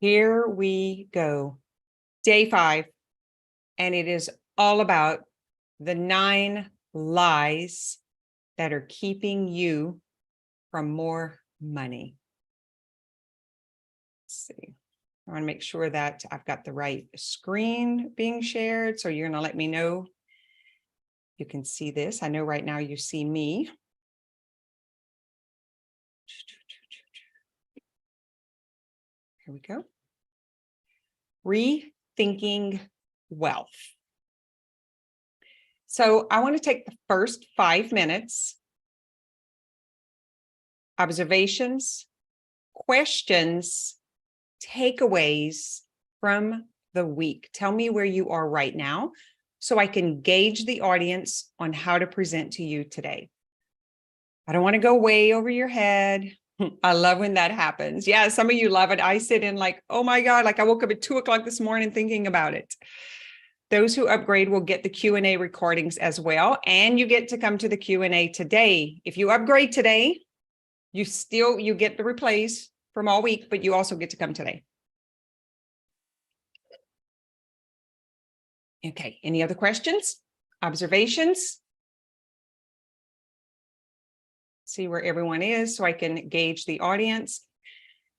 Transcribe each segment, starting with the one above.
Here we go. Day 5. And it is all about the 9 lies that are keeping you from more money. Let's see. I want to make sure that I've got the right screen being shared. So you're going to let me know you can see this. I know right now you see me. Here we go. Rethinking wealth. So I want to take the first 5 minutes. Observations, questions, takeaways from the week. Tell me where you are right now so I can gauge the audience on how to present to you today. I don't want to go way over your head. I love when that happens. Yeah, some of you love it. I sit in like, oh my God, like I woke up at 2 o'clock this morning thinking about it. Those who upgrade will get the Q&A recordings as well. And you get to come to the Q&A today. If you upgrade today, you get the replays from all week, but you also get to come today. Okay, any other questions, observations? See where everyone is so I can gauge the audience.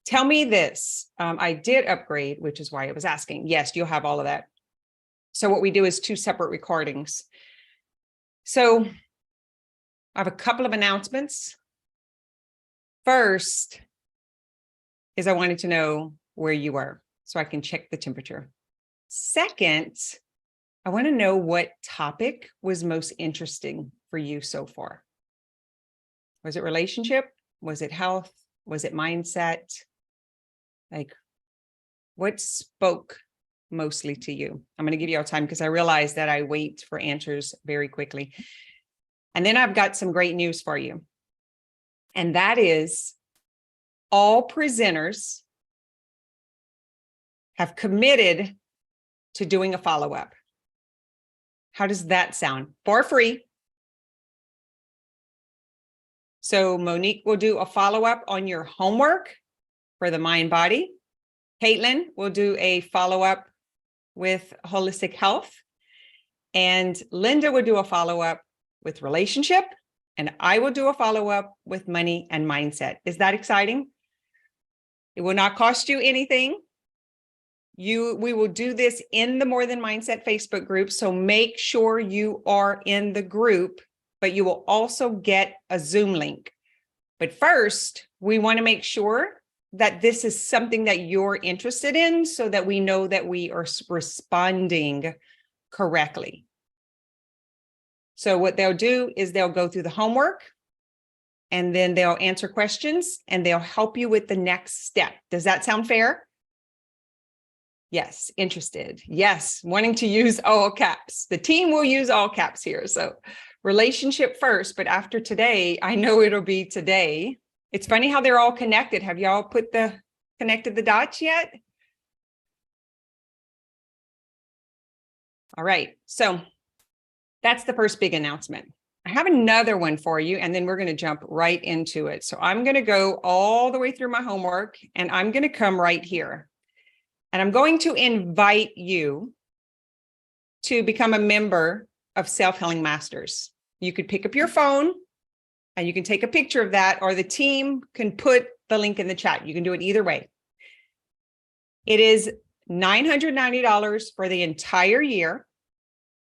Tell me this. I did upgrade, which is why I was asking. Yes, you'll have all of that. So what we do is 2 separate recordings. So I have a couple of announcements. First is I wanted to know where you were so I can check the temperature. Second, I want to know what topic was most interesting for you so far. Was it relationship? Was it health? Was it mindset? Like, what spoke mostly to you? I'm going to give you all time because I realize that I wait for answers very quickly. And then I've got some great news for you. And that is all presenters have committed to doing a follow-up. How does that sound? For free. So Monique will do a follow-up on your homework for the mind body. Caitlin will do a follow-up with holistic health. And Linda will do a follow-up with relationship. And I will do a follow-up with money and mindset. Is that exciting? It will not cost you anything. We will do this in the More Than Mindset Facebook group. So make sure you are in the group, but you will also get a Zoom link. But first, we want to make sure that this is something that you're interested in so that we know that we are responding correctly. So what they'll do is they'll go through the homework and then they'll answer questions and they'll help you with the next step. Does that sound fair? Yes, interested. Yes, wanting to use all caps. The team will use all caps here. So relationship first, but after today, I know it'll be today. It's funny how they're all connected. Have y'all connected the dots yet? All right, so that's the first big announcement. I have another one for you, and then we're going to jump right into it. So I'm going to go all the way through my homework, and I'm going to come right here. And I'm going to invite you to become a member of Self-Healing Masters. You could pick up your phone, and you can take a picture of that, or the team can put the link in the chat. You can do it either way. It is $990 for the entire year.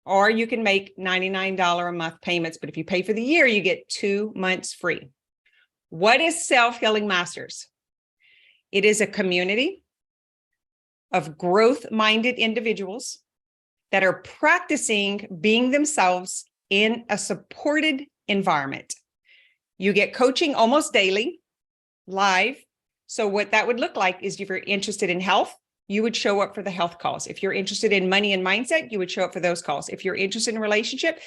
Or you can make $99 a month payments, but if you pay for the year, you get 2 months free. What is Self-Healing Masters? It is a community of growth-minded individuals that are practicing being themselves in a supported environment. You get coaching almost daily, live. So what that would look like is if you're interested in health, you would show up for the health calls. If you're interested in money and mindset, you would show up for those calls. If you're interested in relationship,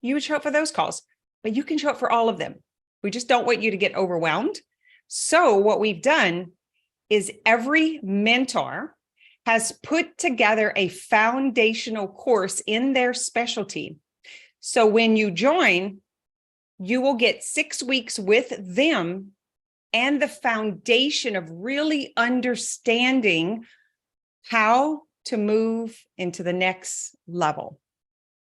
you would show up for those calls, but you can show up for all of them. We just don't want you to get overwhelmed. So what we've done is every mentor has put together a foundational course in their specialty. So when you join, you will get 6 weeks with them and the foundation of really understanding how to move into the next level.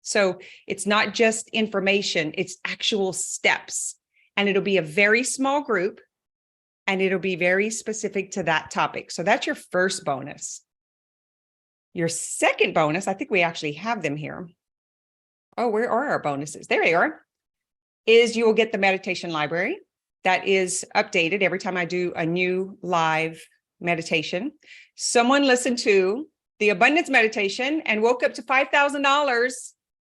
So it's not just information, it's actual steps. And it'll be a very small group and it'll be very specific to that topic. So that's your first bonus. Your second bonus, I think we actually have them here. Oh, where are our bonuses? There they are. Is you will get the meditation library that is updated every time I do a new live meditation. Someone listened to the abundance meditation and woke up to $5,000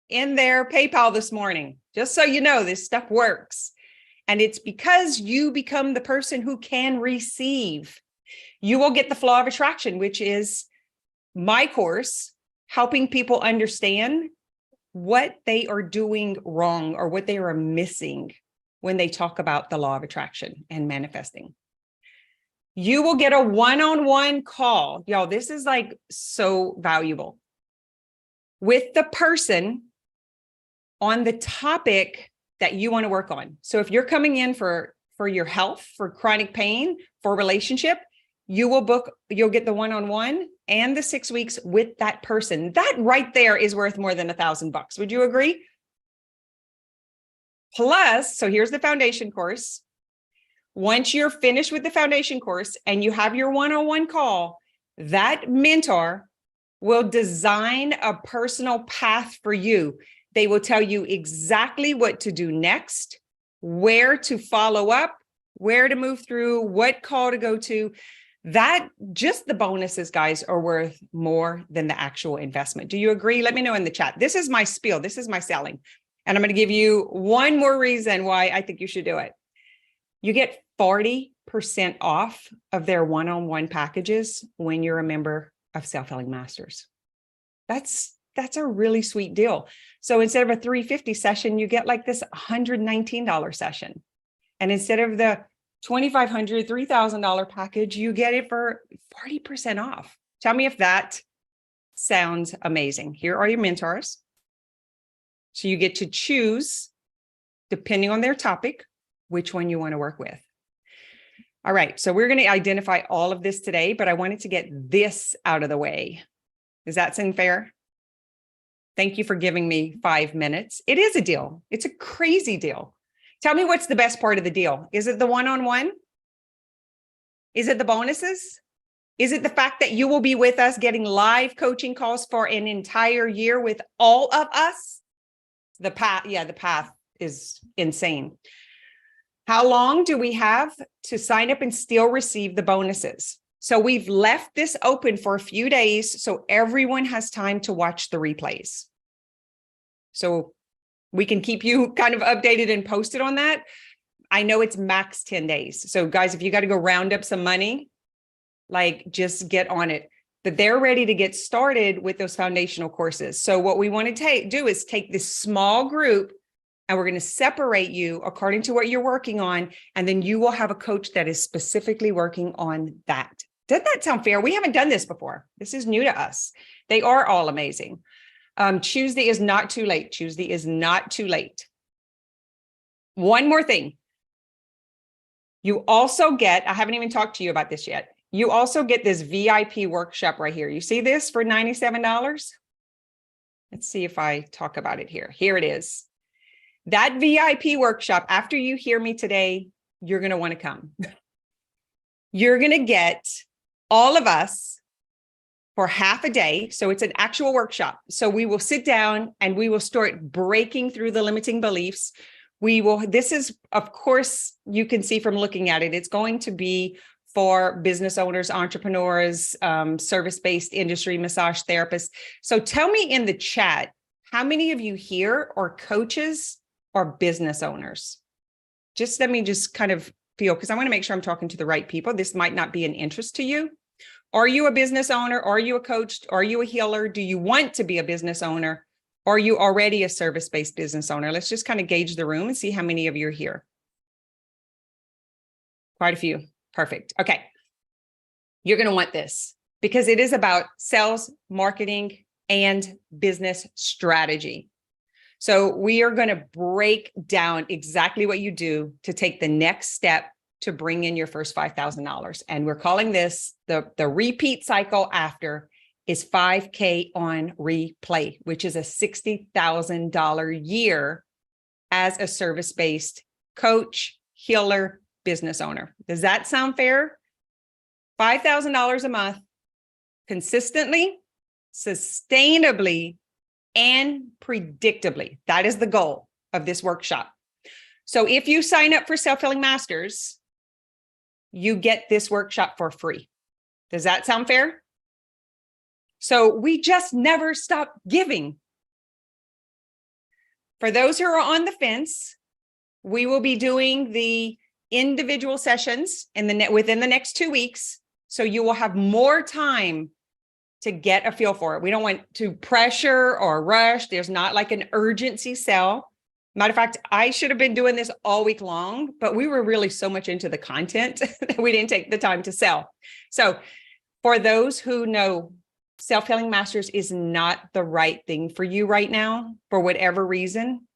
in their PayPal this morning. Just so you know, this stuff works. And it's because you become the person who can receive. You will get the Law of Attraction, which is my course, helping people understand what they are doing wrong or what they are missing when they talk about the Law of Attraction and manifesting. You will get a one-on-one call. Y'all, this is like so valuable with the person on the topic that you want to work on. So if you're coming in for your health, for chronic pain, for relationship, you'll get the one-on-one and the 6 weeks with that person. That right there is worth more than $1,000. Would you agree? Plus, so here's the foundation course. Once you're finished with the foundation course and you have your one-on-one call, that mentor will design a personal path for you. They will tell you exactly what to do next, where to follow up, where to move through, what call to go to. That just the bonuses, guys, are worth more than the actual investment. Do you agree? Let me know in the chat. This is my spiel. This is my selling. And I'm going to give you one more reason why I think you should do it. You get 40% off of their one-on-one packages when you're a member of Self-Healing Masters. That's a really sweet deal. So instead of a $350 session, you get like this $119 session. And instead of the $2,500, $3,000 package, you get it for 40% off. Tell me if that sounds amazing. Here are your mentors. So you get to choose, depending on their topic, which one you want to work with. All right, so we're going to identify all of this today, but I wanted to get this out of the way. Does that seem fair? Thank you for giving me 5 minutes. It is a deal. It's a crazy deal. Tell me what's the best part of the deal. Is it the one-on-one? Is it the bonuses? Is it the fact that you will be with us getting live coaching calls for an entire year with all of us? The path is insane. How long do we have to sign up and still receive the bonuses? So we've left this open for a few days so everyone has time to watch the replays. So we can keep you kind of updated and posted on that. I know it's max 10 days. So guys, if you got to go round up some money, like just get on it. But they're ready to get started with those foundational courses. So what we want to do is take this small group and we're going to separate you according to what you're working on. And then you will have a coach that is specifically working on that. Doesn't that sound fair? We haven't done this before. This is new to us. They are all amazing. Tuesday is not too late. Tuesday is not too late. One more thing. You also get, I haven't even talked to you about this yet. You also get this VIP workshop right here. You see this for $97? Let's see if I talk about it here. Here it is. That VIP workshop, after you hear me today, you're going to want to come. You're going to get all of us for half a day. So it's an actual workshop. So we will sit down and we will start breaking through the limiting beliefs. This is, of course, you can see from looking at it, it's going to be for business owners, entrepreneurs, service-based industry, massage therapists. So tell me in the chat, how many of you here are coaches or business owners? Just let me just kind of feel, because I want to make sure I'm talking to the right people. This might not be an interest to you. Are you a business owner? Are you a coach? Are you a healer? Do you want to be a business owner? Or are you already a service-based business owner? Let's just kind of gauge the room and see how many of you are here. Quite a few. Perfect. Okay. You're going to want this because it is about sales, marketing, and business strategy. So we are going to break down exactly what you do to take the next step to bring in your first $5,000. And we're calling this the repeat cycle after is 5K on replay, which is a $60,000 year as a service-based coach, healer, business owner. Does that sound fair? $5,000 a month, consistently, sustainably, and predictably. That is the goal of this workshop. So if you sign up for Self-Healing Masters, you get this workshop for free. Does that sound fair? So we just never stop giving. For those who are on the fence, we will be doing the individual sessions within the next 2 weeks. So you will have more time to get a feel for it. We don't want to pressure or rush. There's not like an urgency sell. Matter of fact, I should have been doing this all week long, but we were really so much into the content that we didn't take the time to sell. So for those who know Self-Healing Masters is not the right thing for you right now, for whatever reason,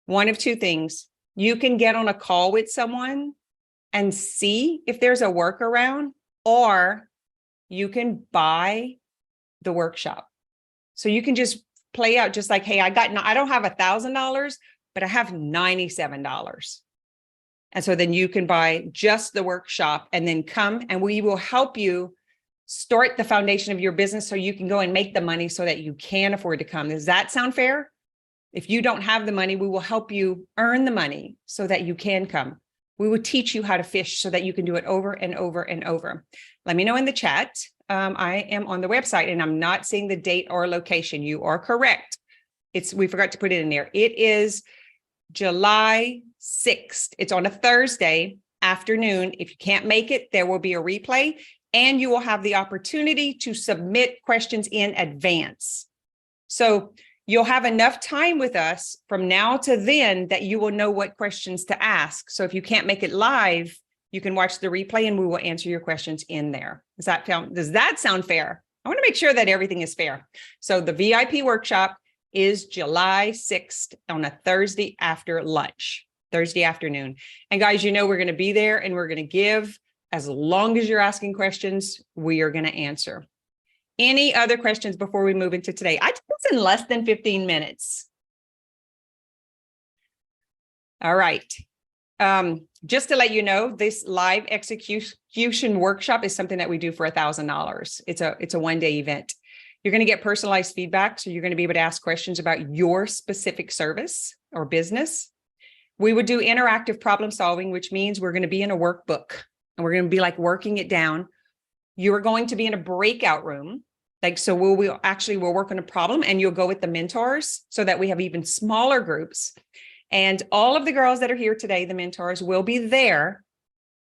one of two things. You can get on a call with someone and see if there's a workaround, or you can buy the workshop. So you can just play out just like, hey, I don't have $1,000, but I have $97. And so then you can buy just the workshop and then come and we will help you start the foundation of your business so you can go and make the money so that you can afford to come. Does that sound fair? If you don't have the money, we will help you earn the money so that you can come. We will teach you how to fish so that you can do it over and over and over. Let me know in the chat. I am on the website and I'm not seeing the date or location. You are correct. We forgot to put it in there. It is July 6th. It's on a Thursday afternoon. If you can't make it, there will be a replay and you will have the opportunity to submit questions in advance. So you'll have enough time with us from now to then that you will know what questions to ask. So if you can't make it live, you can watch the replay and we will answer your questions in there. Does that sound fair? I want to make sure that everything is fair. So the VIP workshop is July 6th on a Thursday after lunch, Thursday afternoon. And guys, you know, we're going to be there and we're going to give as long as you're asking questions, we are going to answer. Any other questions before we move into today? I did this in less than 15 minutes. All right. Just to let you know, this live execution workshop is something that we do for $1,000. It's a one-day event. You're going to get personalized feedback. So you're going to be able to ask questions about your specific service or business. We would do interactive problem solving, which means we're going to be in a workbook and we're going to be like working it down. You're going to be in a breakout room. So we'll work on a problem and you'll go with the mentors so that we have even smaller groups. And all of the girls that are here today, the mentors, will be there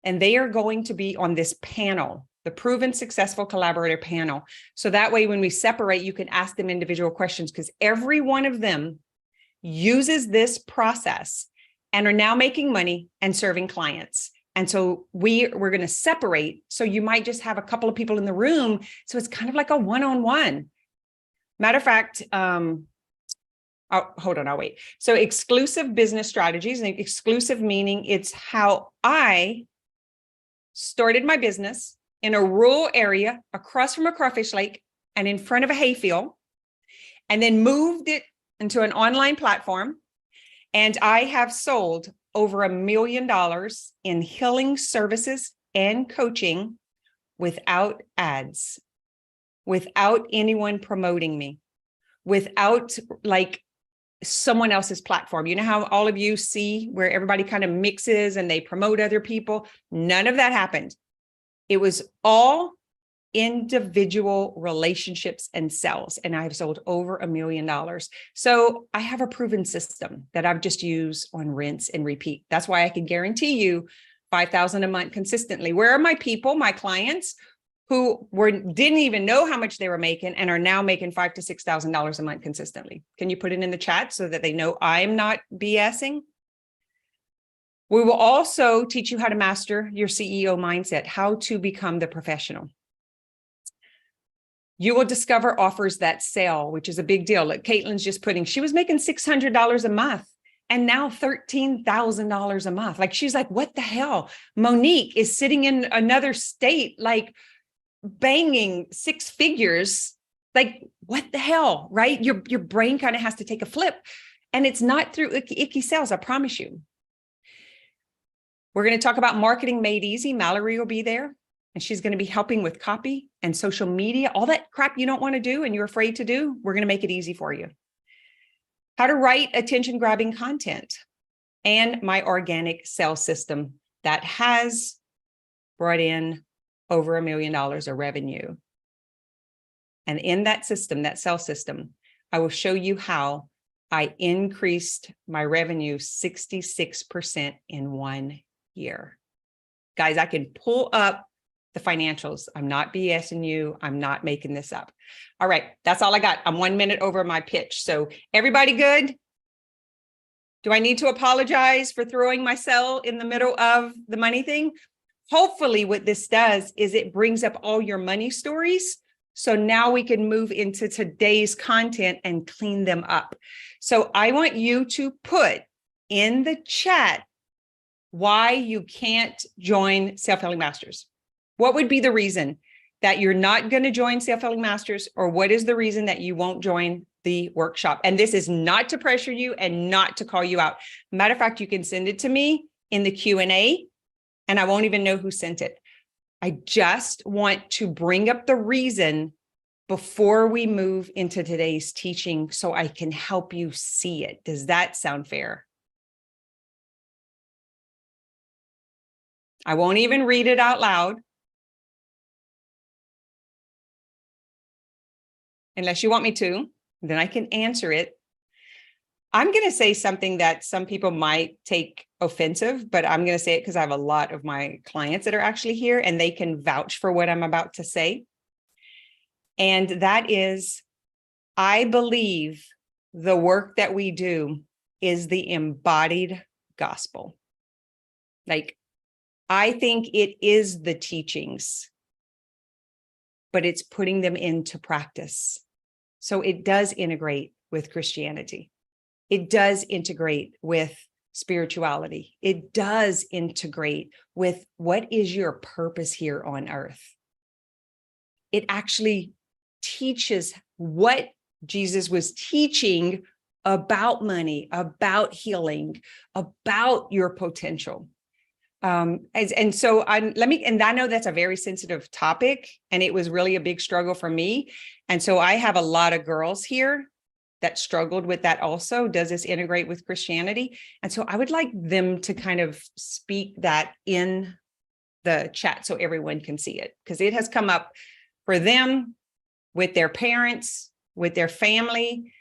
and they are going to be on this panel, the Proven Successful Collaborator panel. So that way, when we separate, you can ask them individual questions because every one of them uses this process and are now making money and serving clients. And so we're going to separate. So you might just have a couple of people in the room. So it's kind of like a one-on-one. Matter of fact, hold on, I'll wait. So exclusive business strategies, and exclusive meaning it's how I started my business in a rural area across from a crawfish lake and in front of a hayfield, and then moved it into an online platform. And I have sold over $1 million in healing services and coaching without ads, without anyone promoting me, without like someone else's platform. You know how all of you see where everybody kind of mixes and they promote other people? None of that happened. It was all individual relationships and sales. And I've sold over $1 million. So I have a proven system that I've just used on rinse and repeat. That's why I can guarantee you $5,000 a month consistently. Where are my people, my clients who didn't even know how much they were making and are now making $5,000 to $6,000 a month consistently? Can you put it in the chat so that they know I'm not BSing? We will also teach you how to master your CEO mindset, how to become the professional. You will discover offers that sell, which is a big deal. Like Caitlin's just she was making $600 a month and now $13,000 a month. Like, she's like, what the hell? Monique is sitting in another state, like banging six figures. Like, what the hell, right? Your brain kind of has to take a flip, and it's not through icky sales. I promise you. We're going to talk about marketing made easy. Mallory will be there, and she's going to be helping with copy and social media, all that crap you don't want to do and you're afraid to do. We're going to make it easy for you. How to write attention grabbing content, and my organic sales system that has brought in over $1 million of revenue. And in that system, that sales system, I will show you how I increased my revenue 66% in 1 year. Guys, I can pull up the financials. I'm not BSing you. I'm not making this up. All right, that's all I got. I'm 1 minute over my pitch. So everybody good? Do I need to apologize for throwing my cell in the middle of the money thing? Hopefully what this does is it brings up all your money stories. So now we can move into today's content and clean them up. So I want you to put in the chat why you can't join Self-Healing Masters. What would be the reason that you're not going to join Self-Healing Masters, or what is the reason that you won't join the workshop? And this is not to pressure you and not to call you out. Matter of fact, you can send it to me in the Q&A and I won't even know who sent it. I just want to bring up the reason before we move into today's teaching so I can help you see it. Does that sound fair? I won't even read it out loud unless you want me to, then I can answer it. I'm going to say something that some people might take offensive, but I'm going to say it because I have a lot of my clients that are actually here and they can vouch for what I'm about to say. And that is, I believe the work that we do is the embodied gospel. Like, I think it is the teachings, but it's putting them into practice. So it does integrate with Christianity. It does integrate with spirituality. It does integrate with what is your purpose here on earth. It actually teaches what Jesus was teaching about money, about healing, about your potential. And so I know that's a very sensitive topic, and it was really a big struggle for me. And so I have a lot of girls here that struggled with that also. Does this integrate with Christianity? And so I would like them to kind of speak that in the chat so everyone can see it, because it has come up for them, with their parents, with their family.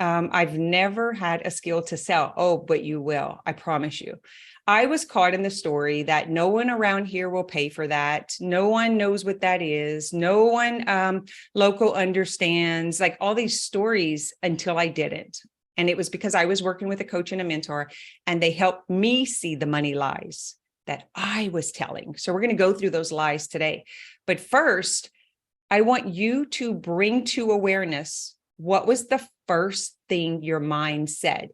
I've never had a skill to sell. Oh, but you will, I promise you. I was caught in the story that no one around here will pay for that. No one knows what that is. No one local understands, like all these stories, until I didn't. And it was because I was working with a coach and a mentor, and they helped me see the money lies that I was telling. So we're going to go through those lies today. But first, I want you to bring to awareness, what was the first thing your mind said?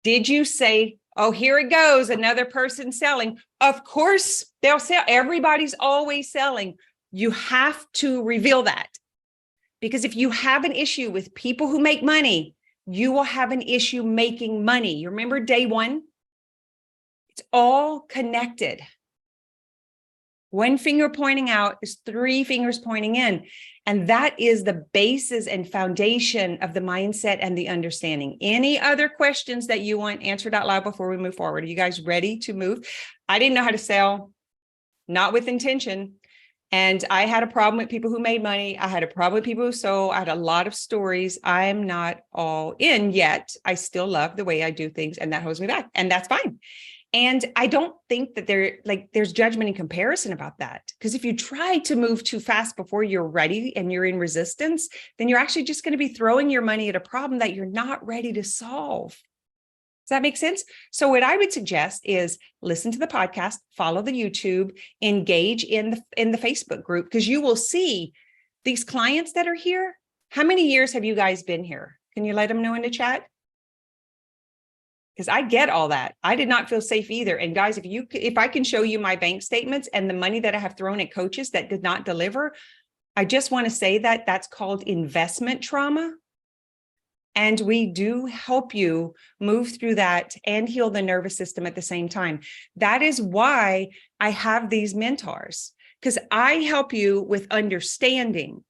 Did you say, oh, here it goes, another person selling? Of course, they'll sell. Everybody's always selling. You have to reveal that. Because if you have an issue with people who make money, you will have an issue making money. You remember day one? It's all connected. One finger pointing out is three fingers pointing in. And that is the basis and foundation of the mindset and the understanding. Any other questions that you want answered out loud before we move forward? Are you guys ready to move? I didn't know how to sell, not with intention. And I had a problem with people who made money. I had a problem with people who sold. I had a lot of stories. I'm not all in yet. I still love the way I do things, and that holds me back. And that's fine. And I don't think that there's judgment and comparison about that. Because if you try to move too fast before you're ready and you're in resistance, then you're actually just going to be throwing your money at a problem that you're not ready to solve. Does that make sense? So what I would suggest is listen to the podcast, follow the YouTube, engage in the Facebook group, because you will see these clients that are here. How many years have you guys been here? Can you let them know in the chat? because I get all that. I did not feel safe either. And guys, if I can show you my bank statements and the money that I have thrown at coaches that did not deliver, I just want to say that that's called investment trauma. And we do help you move through that and heal the nervous system at the same time. That is why I have these mentors, because I help you with understanding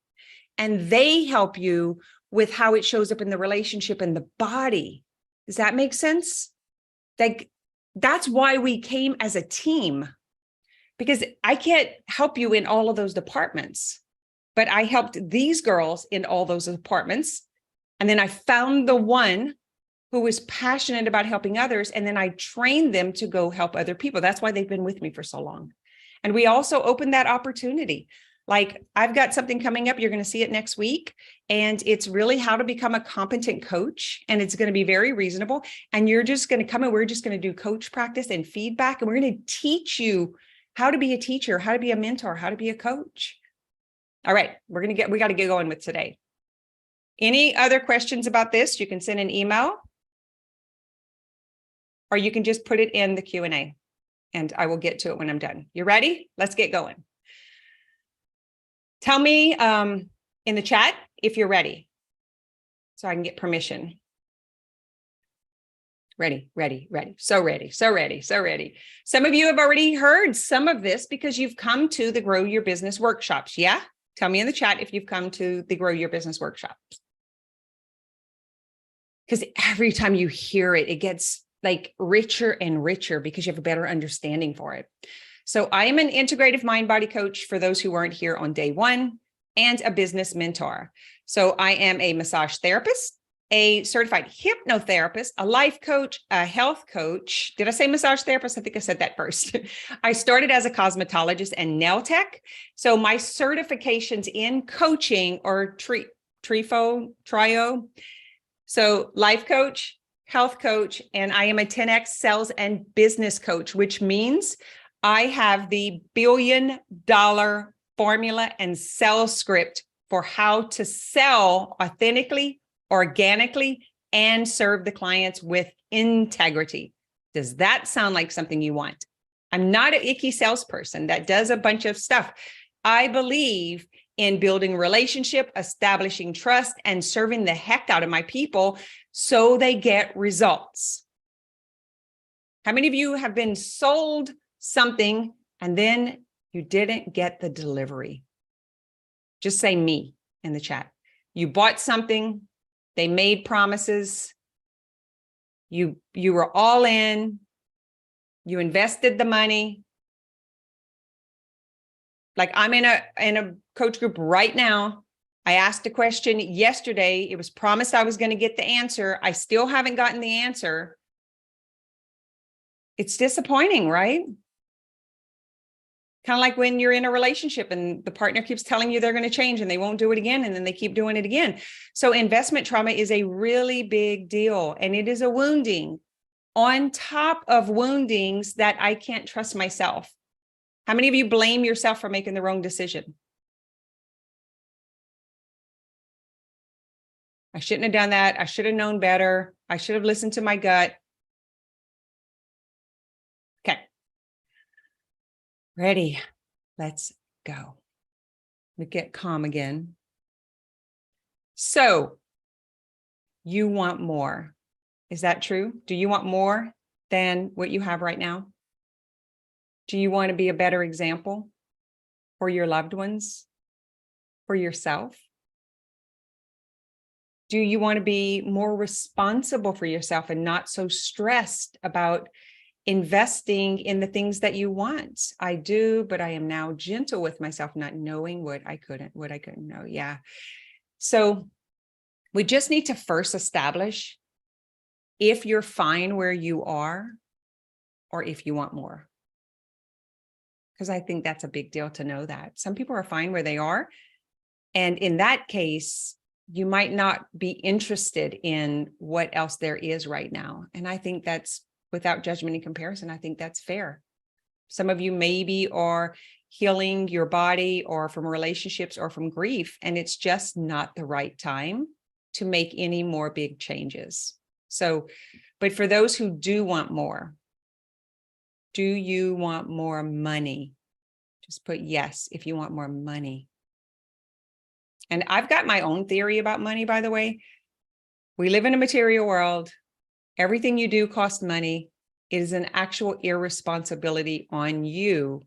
and they help you with how it shows up in the relationship and the body. Does that make sense? Like, that's why we came as a team, because I can't help you in all of those departments, but I helped these girls in all those departments. And then I found the one who was passionate about helping others. And then I trained them to go help other people. That's why they've been with me for so long. And we also opened that opportunity. Like, I've got something coming up. You're going to see it next week. And it's really how to become a competent coach. And it's going to be very reasonable. And you're just going to come and we're just going to do coach practice and feedback. And we're going to teach you how to be a teacher, how to be a mentor, how to be a coach. All right, we got to get going with today. Any other questions about this? You can send an email or you can just put it in the Q&A and I will get to it when I'm done. You ready? Let's get going. Tell me in the chat if you're ready so I can get permission. Ready, ready, ready. So ready, so ready, so ready. Some of you have already heard some of this because you've come to the Grow Your Business workshops. Yeah? Tell me in the chat if you've come to the Grow Your Business workshops. Because every time you hear it, it gets like richer and richer because you have a better understanding for it. So I am an integrative mind-body coach for those who weren't here on day one and a business mentor. So I am a massage therapist, a certified hypnotherapist, a life coach, a health coach. Did I say massage therapist? I think I said that first. I started as a cosmetologist and nail tech. So my certifications in coaching are trio. So life coach, health coach, and I am a 10X sales and business coach, which means I have the $1 billion formula and sales script for how to sell authentically, organically, and serve the clients with integrity. Does that sound like something you want? I'm not an icky salesperson that does a bunch of stuff. I believe in building relationship, establishing trust, and serving the heck out of my people so they get results. How many of you have been sold something and then you didn't get the delivery? Just say me in the chat. You bought something, they made promises, you were all in, you invested the money. Like, I'm in a coach group right now. I asked a question yesterday. It was promised I was going to get the answer. I still haven't gotten the answer. It's disappointing, right? Kind of like when you're in a relationship and the partner keeps telling you they're going to change and they won't do it again, and then they keep doing it again. So investment trauma is a really big deal, and it is a wounding on top of woundings that I can't trust myself. How many of you blame yourself for making the wrong decision? I shouldn't have done that. I should have known better. I should have listened to my gut. Okay. Ready. Let's go. We get calm again. So you want more. Is that true? Do you want more than what you have right now? Do you want to be a better example for your loved ones, for yourself? Do you want to be more responsible for yourself and not so stressed about investing in the things that you want? I do, but I am now gentle with myself, not knowing what I couldn't know. Yeah. So we just need to first establish if you're fine where you are or if you want more. Because I think that's a big deal to know that. Some people are fine where they are. And in that case, you might not be interested in what else there is right now. And I think that's, without judgment and comparison, I think that's fair. Some of you maybe are healing your body or from relationships or from grief, and it's just not the right time to make any more big changes. So, but for those who do want more, do you want more money? Just put yes if you want more money. And I've got my own theory about money, by the way. We live in a material world. Everything you do costs money. It is an actual irresponsibility on you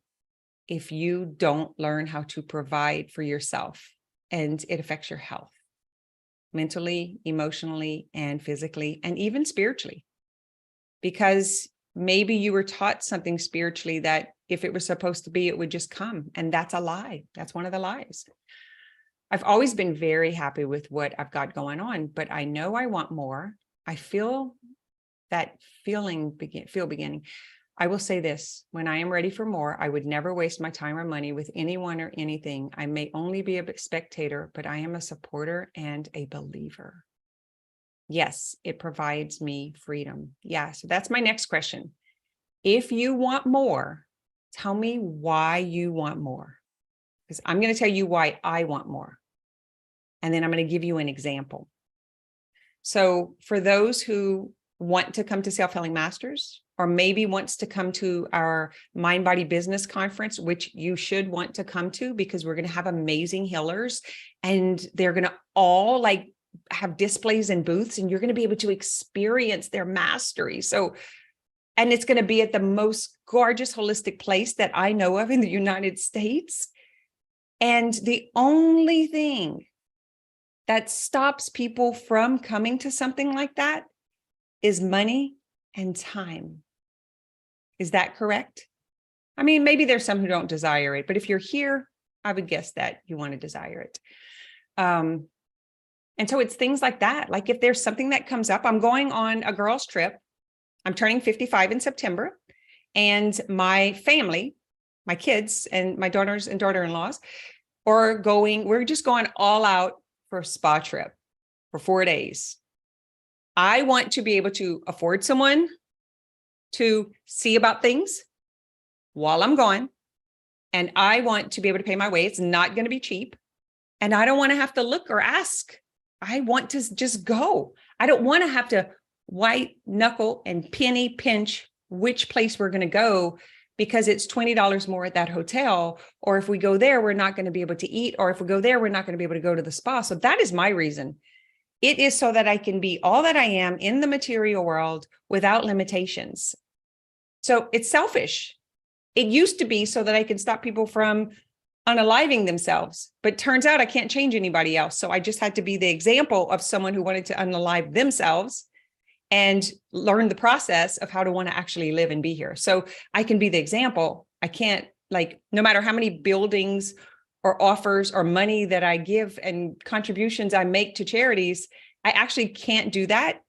if you don't learn how to provide for yourself, and it affects your health, mentally, emotionally, and physically, and even spiritually. Because maybe you were taught something spiritually that if it was supposed to be, it would just come. And that's a lie. That's one of the lies. I've always been very happy with what I've got going on, but I know I want more. I feel that beginning. I will say this, when I am ready for more, I would never waste my time or money with anyone or anything. I may only be a spectator, but I am a supporter and a believer. Yes, it provides me freedom. Yeah, so that's my next question. If you want more, tell me why you want more, because I'm going to tell you why I want more. And then I'm going to give you an example. So for those who want to come to Self-Healing Masters, or maybe wants to come to our Mind Body Business Conference, which you should want to come to, because we're going to have amazing healers and they're going to all like have displays and booths, and you're going to be able to experience their mastery. So, and it's going to be at the most gorgeous holistic place that I know of in the United States. And the only thing that stops people from coming to something like that is money and time. Is that correct? I mean, maybe there's some who don't desire it, but if you're here, I would guess that you want to desire it. And so it's things like that. Like if there's something that comes up, I'm going on a girls' trip. I'm turning 55 in September, and my family, my kids and my daughters and daughter-in-laws we're just going all out for a spa trip for 4 days. I want to be able to afford someone to see about things while I'm gone. And I want to be able to pay my way. It's not going to be cheap. And I don't want to have to look or ask. I want to just go. I don't want to have to white knuckle and penny pinch which place we're going to go because it's $20 more at that hotel. Or if we go there, we're not going to be able to eat. Or if we go there, we're not going to be able to go to the spa. So that is my reason. It is so that I can be all that I am in the material world without limitations. So it's selfish. It used to be so that I can stop people from unaliving themselves, but turns out I can't change anybody else. So I just had to be the example of someone who wanted to unalive themselves and learn the process of how to want to actually live and be here. So I can be the example. I can't, like, no matter how many buildings or offers or money that I give and contributions I make to charities, I actually can't do that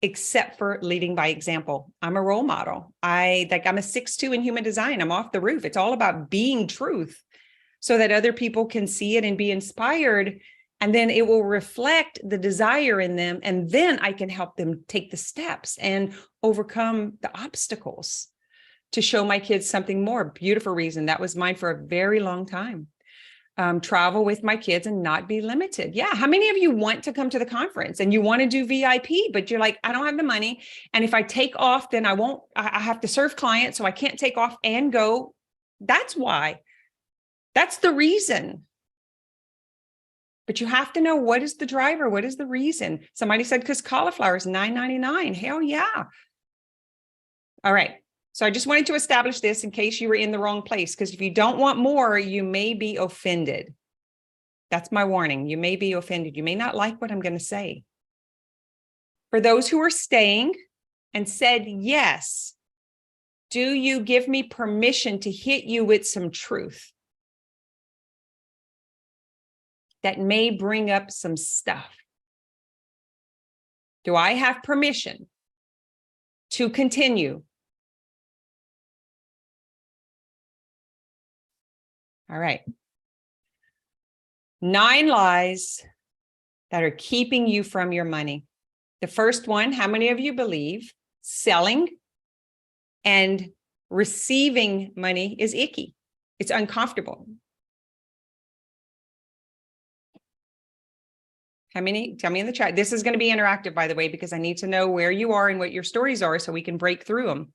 except for leading by example. I'm a role model. I'm a 6'2" in human design. I'm off the roof. It's all about being truth so that other people can see it and be inspired. And then it will reflect the desire in them. And then I can help them take the steps and overcome the obstacles to show my kids something more. Beautiful reason. That was mine for a very long time. Travel with my kids and not be limited. Yeah. How many of you want to come to the conference and you want to do VIP, but you're like, I don't have the money. And if I take off, then I have to serve clients. So I can't take off and go. That's why. That's the reason. But you have to know, what is the driver? What is the reason? Somebody said, because cauliflower is $9.99. Hell yeah. All right. So I just wanted to establish this in case you were in the wrong place, because if you don't want more, you may be offended. That's my warning. You may be offended. You may not like what I'm going to say. For those who are staying and said yes, do you give me permission to hit you with some truth that may bring up some stuff? Do I have permission to continue? All right. 9 lies that are keeping you from your money. The first one, how many of you believe selling and receiving money is icky? It's uncomfortable. How many? Tell me in the chat. This is going to be interactive, by the way, because I need to know where you are and what your stories are so we can break through them.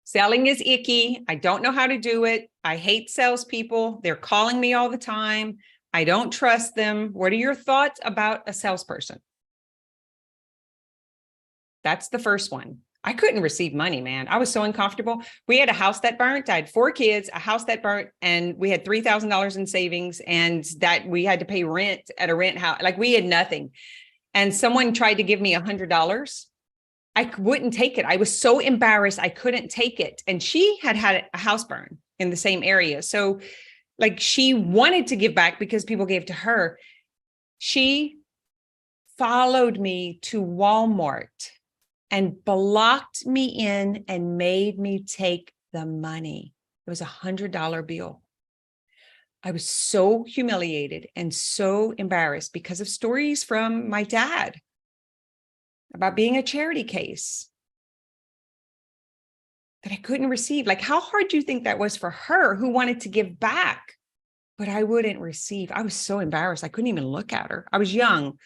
Selling is icky. I don't know how to do it. I hate salespeople. They're calling me all the time. I don't trust them. What are your thoughts about a salesperson? That's the first one. I couldn't receive money, man. I was so uncomfortable. We had a house that burnt. I had 4 kids, a house that burnt, and we had $3,000 in savings, and that we had to pay rent at a rent house. Like, we had nothing. And someone tried to give me $100. I wouldn't take it. I was so embarrassed. I couldn't take it. And she had had a house burn in the same area. So like, she wanted to give back because people gave to her. She followed me to Walmart and blocked me in and made me take the money. It was $100 bill. I was so humiliated and so embarrassed because of stories from my dad about being a charity case that I couldn't receive. Like, how hard do you think that was for her, who wanted to give back, but I wouldn't receive? I was so embarrassed. I couldn't even look at her. I was young.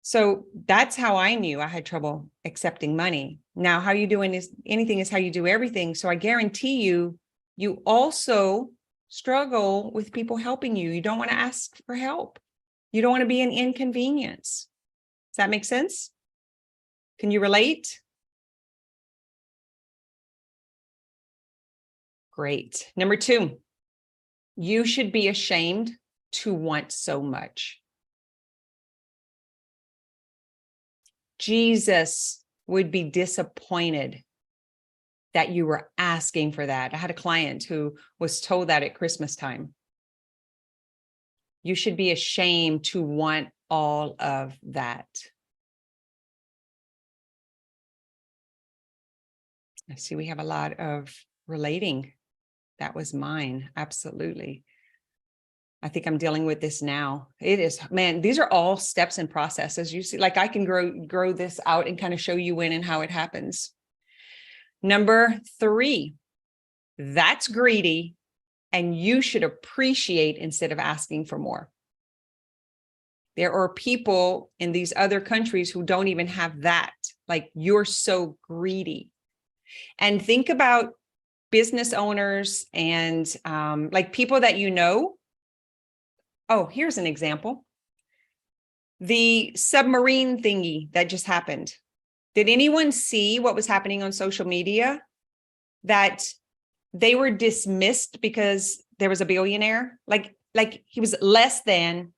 So that's how I knew I had trouble accepting money. Now, how you doing is anything is how you do everything. So I guarantee you, you also struggle with people helping you. You don't want to ask for help. You don't want to be an inconvenience. Does that make sense? Can you relate? Great. Number 2, you should be ashamed to want so much. Jesus would be disappointed that you were asking for that. I had a client who was told that at Christmas time. You should be ashamed to want all of that. I see we have a lot of relating. That was mine. Absolutely. I think I'm dealing with this now. It is, man, these are all steps and processes. You see, like, I can grow this out and kind of show you when and how it happens. Number 3, that's greedy, and you should appreciate instead of asking for more. There are people in these other countries who don't even have that. Like, you're so greedy. And think about business owners and like people that you know. Oh, here's an example. The submarine thingy that just happened. Did anyone see what was happening on social media? That they were dismissed because there was a billionaire, like he was less than,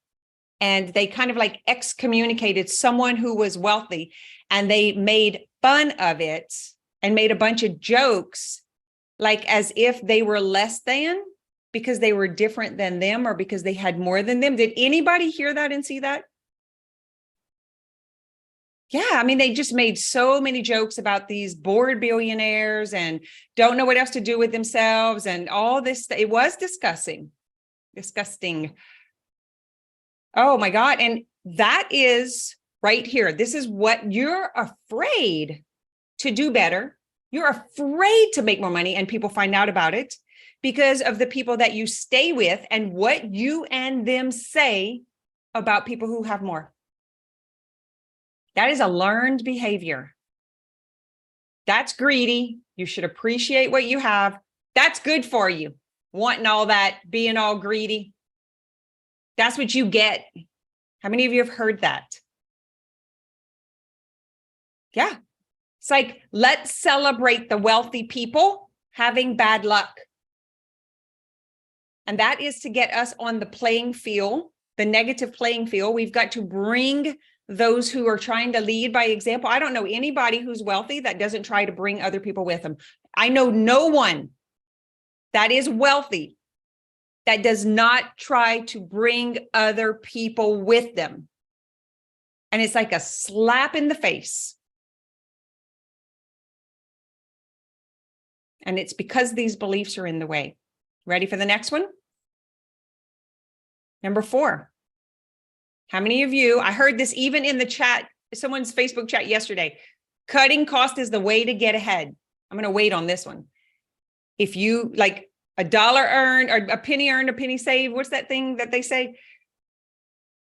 and they kind of like excommunicated someone who was wealthy, and they made fun of it and made a bunch of jokes, like as if they were less than because they were different than them or because they had more than them. Did anybody hear that and see that? Yeah, I mean, they just made so many jokes about these bored billionaires and don't know what else to do with themselves and all this. It was disgusting. Oh my God. And that is right here. This is what you're afraid to do better. You're afraid to make more money and people find out about it because of the people that you stay with and what you and them say about people who have more. That is a learned behavior. That's greedy. You should appreciate what you have. That's good for you. Wanting all that, being all greedy. That's what you get. How many of you have heard that? Yeah. It's like, let's celebrate the wealthy people having bad luck. And that is to get us on the playing field, the negative playing field. We've got to bring those who are trying to lead by example. I don't know anybody who's wealthy that doesn't try to bring other people with them. I know no one that is wealthy that does not try to bring other people with them. And it's like a slap in the face. And it's because these beliefs are in the way. Ready for the next one? Number 4. How many of you, I heard this even in the chat, someone's Facebook chat yesterday, cutting cost is the way to get ahead. I'm going to wait on this one. If you like, a dollar earned or a penny earned, a penny saved. What's that thing that they say?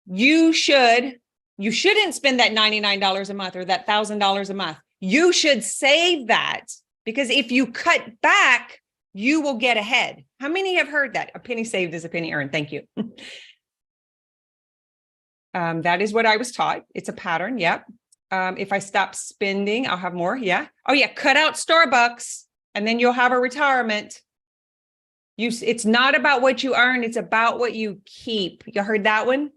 You shouldn't spend that $99 a month or that $1,000 a month. You should save that, because if you cut back, you will get ahead. How many have heard that? A penny saved is a penny earned. Thank you. That is what I was taught. It's a pattern. Yep. If I stop spending, I'll have more. Yeah. Oh yeah. Cut out Starbucks and then you'll have a retirement. It's not about what you earn. It's about what you keep. You heard that one?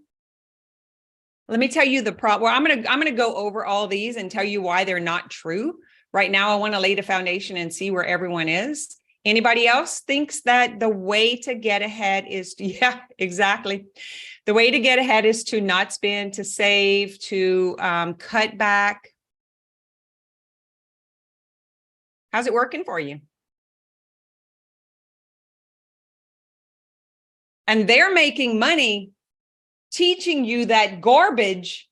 Let me tell you the problem. Well, I'm going to go over all these and tell you why they're not true. Right now, I want to lay the foundation and see where everyone is. Anybody else thinks that the way to get ahead is, yeah, exactly. The way to get ahead is to not spend, to save, to cut back. How's it working for you? And they're making money teaching you that garbage.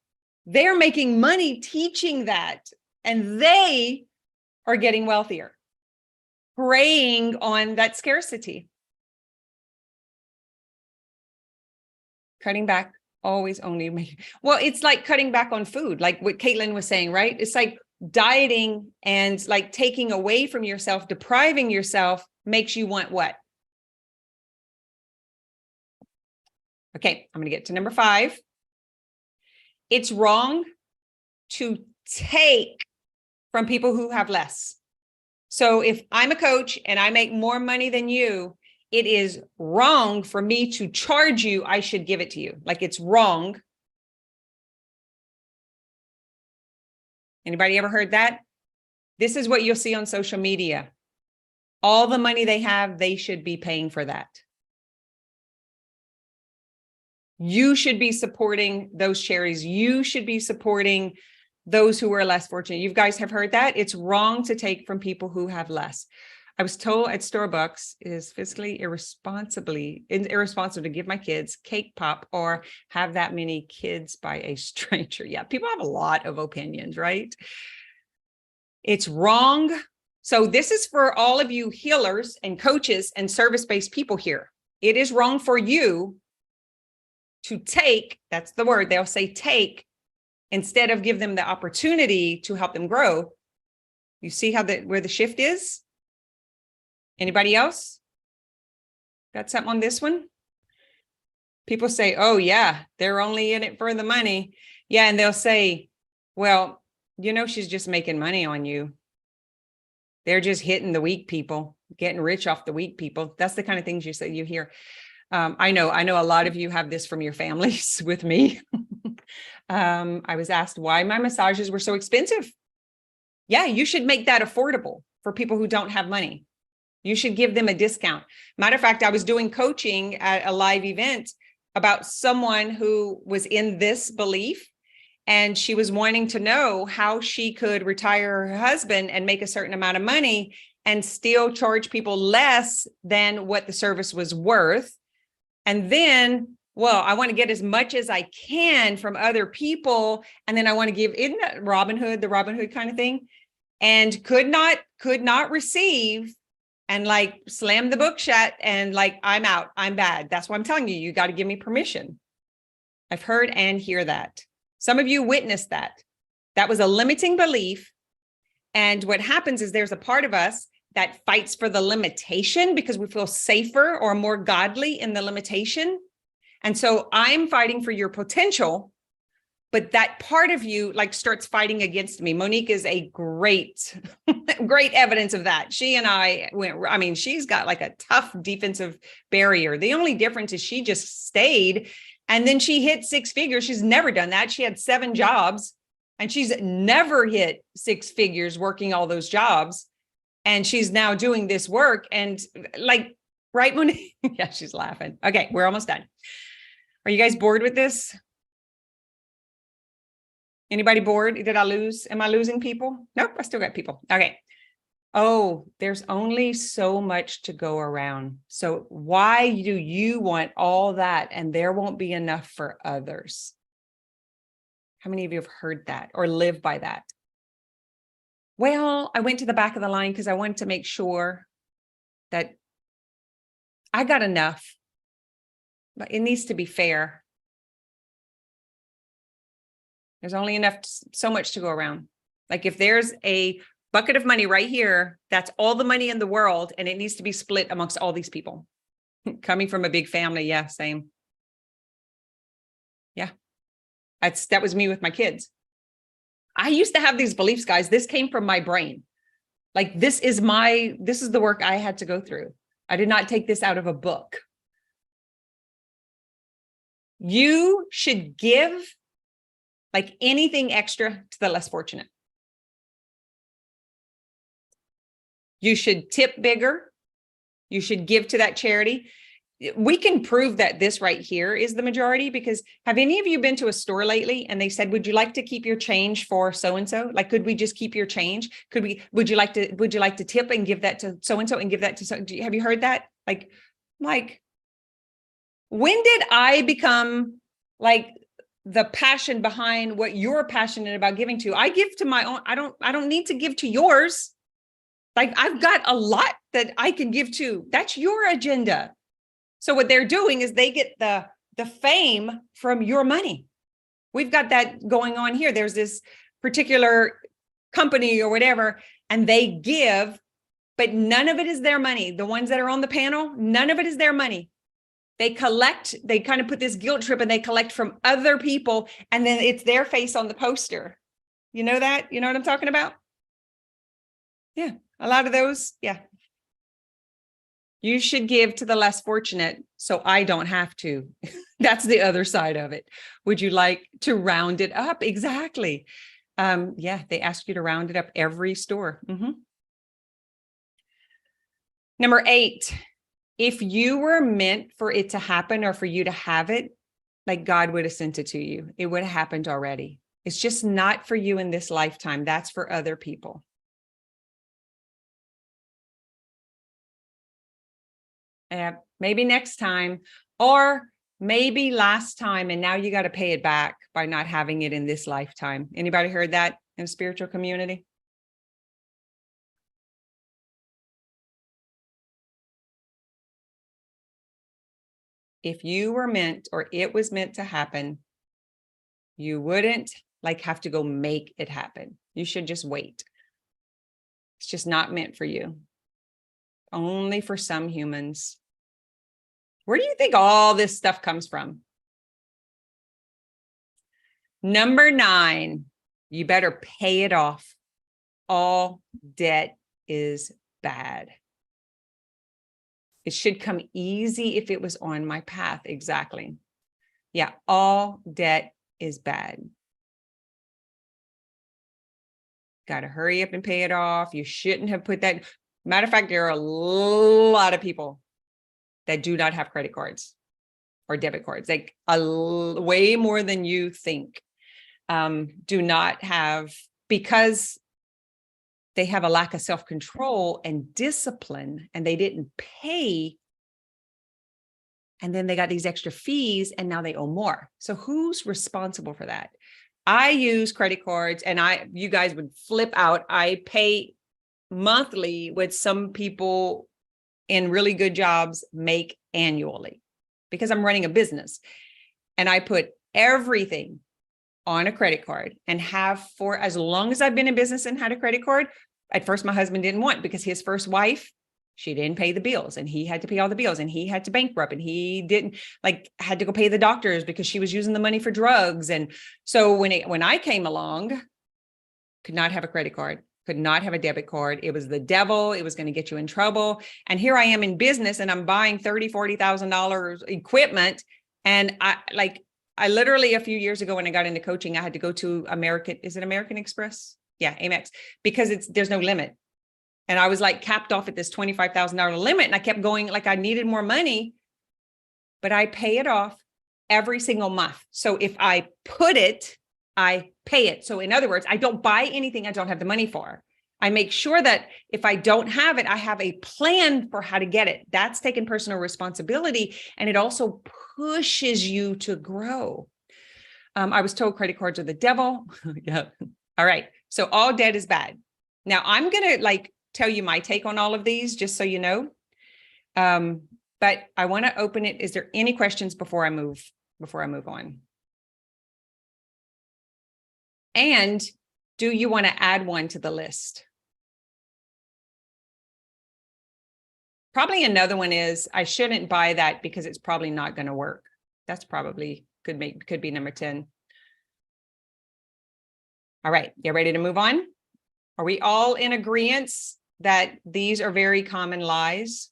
They're making money teaching that, and they are getting wealthier, preying on that scarcity. Cutting back always only well, it's like cutting back on food, like what Caitlin was saying, right? It's like dieting and like taking away from yourself, depriving yourself makes you want what? Okay, I'm going to get to number 5. It's wrong to take from people who have less. So if I'm a coach and I make more money than you, it is wrong for me to charge you. I should give it to you. Like, it's wrong. Anybody ever heard that? This is what you'll see on social media. All the money they have, they should be paying for that. You should be supporting those charities. You should be supporting those who are less fortunate. You guys have heard that. It's wrong to take from people who have less. I was told at Starbucks it is fiscally irresponsible to give my kids cake pop or have that many kids by a stranger. Yeah, people have a lot of opinions, right? It's wrong. So this is for all of you healers and coaches and service-based people here. It is wrong for you to take, that's the word, they'll say take, instead of give them the opportunity to help them grow. You see how where the shift is? Anybody else got something on this one? People say, oh yeah, they're only in it for the money. Yeah, and they'll say, well, she's just making money on you. They're just hitting the weak people, getting rich off the weak people. That's the kind of things you hear. I know a lot of you have this from your families with me. I was asked why my massages were so expensive. Yeah, you should make that affordable for people who don't have money. You should give them a discount. Matter of fact, I was doing coaching at a live event about someone who was in this belief, and she was wanting to know how she could retire her husband and make a certain amount of money and still charge people less than what the service was worth. And then, well, I want to get as much as I can from other people. And then I want to give, isn't that the Robin Hood kind of thing? And could not receive, and like slam the book shut and like, I'm out, I'm bad. That's why I'm telling you, you got to give me permission. I've heard and hear that. Some of you witnessed that. That was a limiting belief. And what happens is there's a part of us that fights for the limitation because we feel safer or more godly in the limitation. And so I'm fighting for your potential, but that part of you like starts fighting against me. Monique is a great evidence of that. She and I she's got like a tough defensive barrier. The only difference is she just stayed and then she hit 6 figures. She's never done that. She had 7 jobs and she's never hit 6 figures working all those jobs. And she's now doing this work and like, right, Monique? Yeah, she's laughing. Okay, we're almost done. Are you guys bored with this? Anybody bored? Did I lose? Am I losing people? Nope, I still got people. Okay. Oh, there's only so much to go around. So why do you want all that and there won't be enough for others? How many of you have heard that or live by that? Well, I went to the back of the line because I wanted to make sure that I got enough, but it needs to be fair. There's only enough, so much to go around. Like if there's a bucket of money right here, that's all the money in the world, and it needs to be split amongst all these people. Coming from a big family, yeah, same. Yeah, that was me with my kids. I used to have these beliefs, guys. This came from my brain. Like this is the work I had to go through. I did not take this out of a book. You should give like anything extra to the less fortunate. You should tip bigger. You should give to that charity. We can prove that this right here is the majority, because have any of you been to a store lately and they said, would you like to keep your change for so-and-so? Like, could we just keep your change? Would you like to tip and give that to so-and-so and give that to have you heard that? Like, when did I become like the passion behind what you're passionate about giving to? I give to my own. I don't need to give to yours. Like I've got a lot that I can give to. That's your agenda. So what they're doing is they get the fame from your money. We've got that going on here. There's this particular company or whatever, and they give, but none of it is their money. The ones that are on the panel, none of it is their money. They kind of put this guilt trip and they collect from other people, and then it's their face on the poster. You know that? You know what I'm talking about? Yeah, a lot of those. Yeah. You should give to the less fortunate so I don't have to. That's the other side of it. Would you like to round it up? Exactly. Yeah, they ask you to round it up every store. Number 8, if you were meant for it to happen or for you to have it, like God would have sent it to you. It would have happened already. It's just not for you in this lifetime. That's for other people. Maybe next time, or maybe last time, and now you got to pay it back by not having it in this lifetime. Anybody heard that in spiritual community? If you were meant, or it was meant to happen, you wouldn't like have to go make it happen. You should just wait. It's just not meant for you. Only for some humans. Where do you think all this stuff comes from? Number 9, you better pay it off. All debt is bad. It should come easy if it was on my path. Exactly. Yeah, all debt is bad. Got to hurry up and pay it off. You shouldn't have put that. Matter of fact, there are a lot of people that do not have credit cards or debit cards, like way more than you think, do not have, because they have a lack of self-control and discipline, and they didn't pay. And then they got these extra fees, and now they owe more. So who's responsible for that? I use credit cards, and you guys would flip out. I pay monthly what some people in really good jobs make annually, because I'm running a business, and I put everything on a credit card and have for as long as I've been in business and had a credit card. At first, my husband didn't want, because his first wife, she didn't pay the bills, and he had to pay all the bills, and he had to bankrupt, and he didn't had to go pay the doctors because she was using the money for drugs. And so when I came along, could not have a credit card, could not have a debit card. It was the devil. It was going to get you in trouble. And here I am in business, and I'm buying $30,000-$40,000 equipment. And I literally, a few years ago when I got into coaching, I had to go to American Express? Yeah, Amex, because there's no limit. And I was like capped off at this $25,000 limit. And I kept going, like I needed more money, but I pay it off every single month. So if I put it, I pay it. So in other words, I don't buy anything I don't have the money for. I make sure that if I don't have it, I have a plan for how to get it. That's taking personal responsibility. And it also pushes you to grow. I was told credit cards are the devil. Yeah. All right. So all debt is bad. Now I'm going to tell you my take on all of these, just so you know. But but I want to open it. Is there any questions before I move on? And do you want to add one to the list? Probably another one is I shouldn't buy that because it's probably not going to work. That's probably could be number 10. All right, you ready to move on? Are we all in agreement that these are very common lies?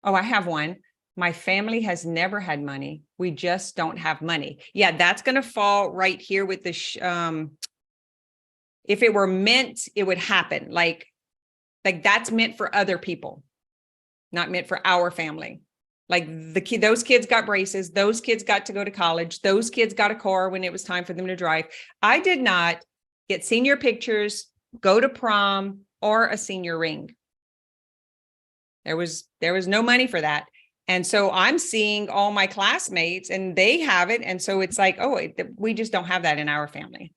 Oh, I have one. My family has never had money. We just don't have money. Yeah, that's going to fall right here with the, if it were meant, it would happen. Like that's meant for other people, not meant for our family. Like those kids got braces. Those kids got to go to college. Those kids got a car when it was time for them to drive. I did not get senior pictures, go to prom, or a senior ring. There was no money for that. And so I'm seeing all my classmates and they have it. And so it's like, oh, we just don't have that in our family.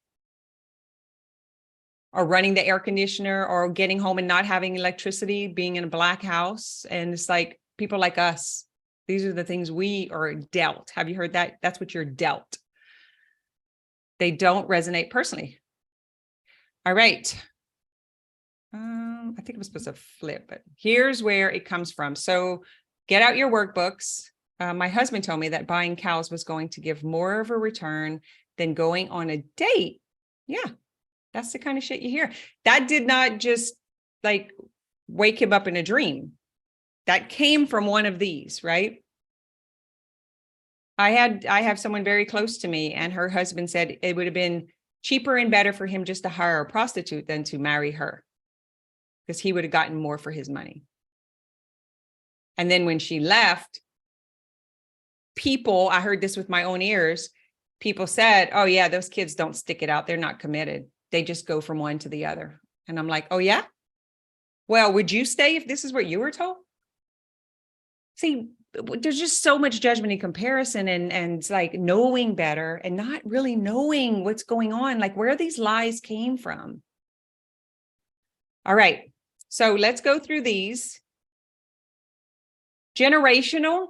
Or running the air conditioner, or getting home and not having electricity, being in a black house. And it's like people like us, these are the things we are dealt. Have you heard that? That's what you're dealt. They don't resonate personally. All right. I think it was supposed to flip, but here's where it comes from. So get out your workbooks. My husband told me that buying cows was going to give more of a return than going on a date. Yeah, that's the kind of shit you hear. That did not just like wake him up in a dream. That came from one of these, right? I have someone very close to me, and her husband said it would have been cheaper and better for him just to hire a prostitute than to marry her, because he would have gotten more for his money. And then when she left, I heard this with my own ears, people said, oh yeah, those kids don't stick it out. They're not committed. They just go from one to the other. And I'm like, oh yeah? Well, would you stay if this is what you were told? See, there's just so much judgment and comparison and like knowing better and not really knowing what's going on, like where these lies came from. All right, so let's go through these. Generational,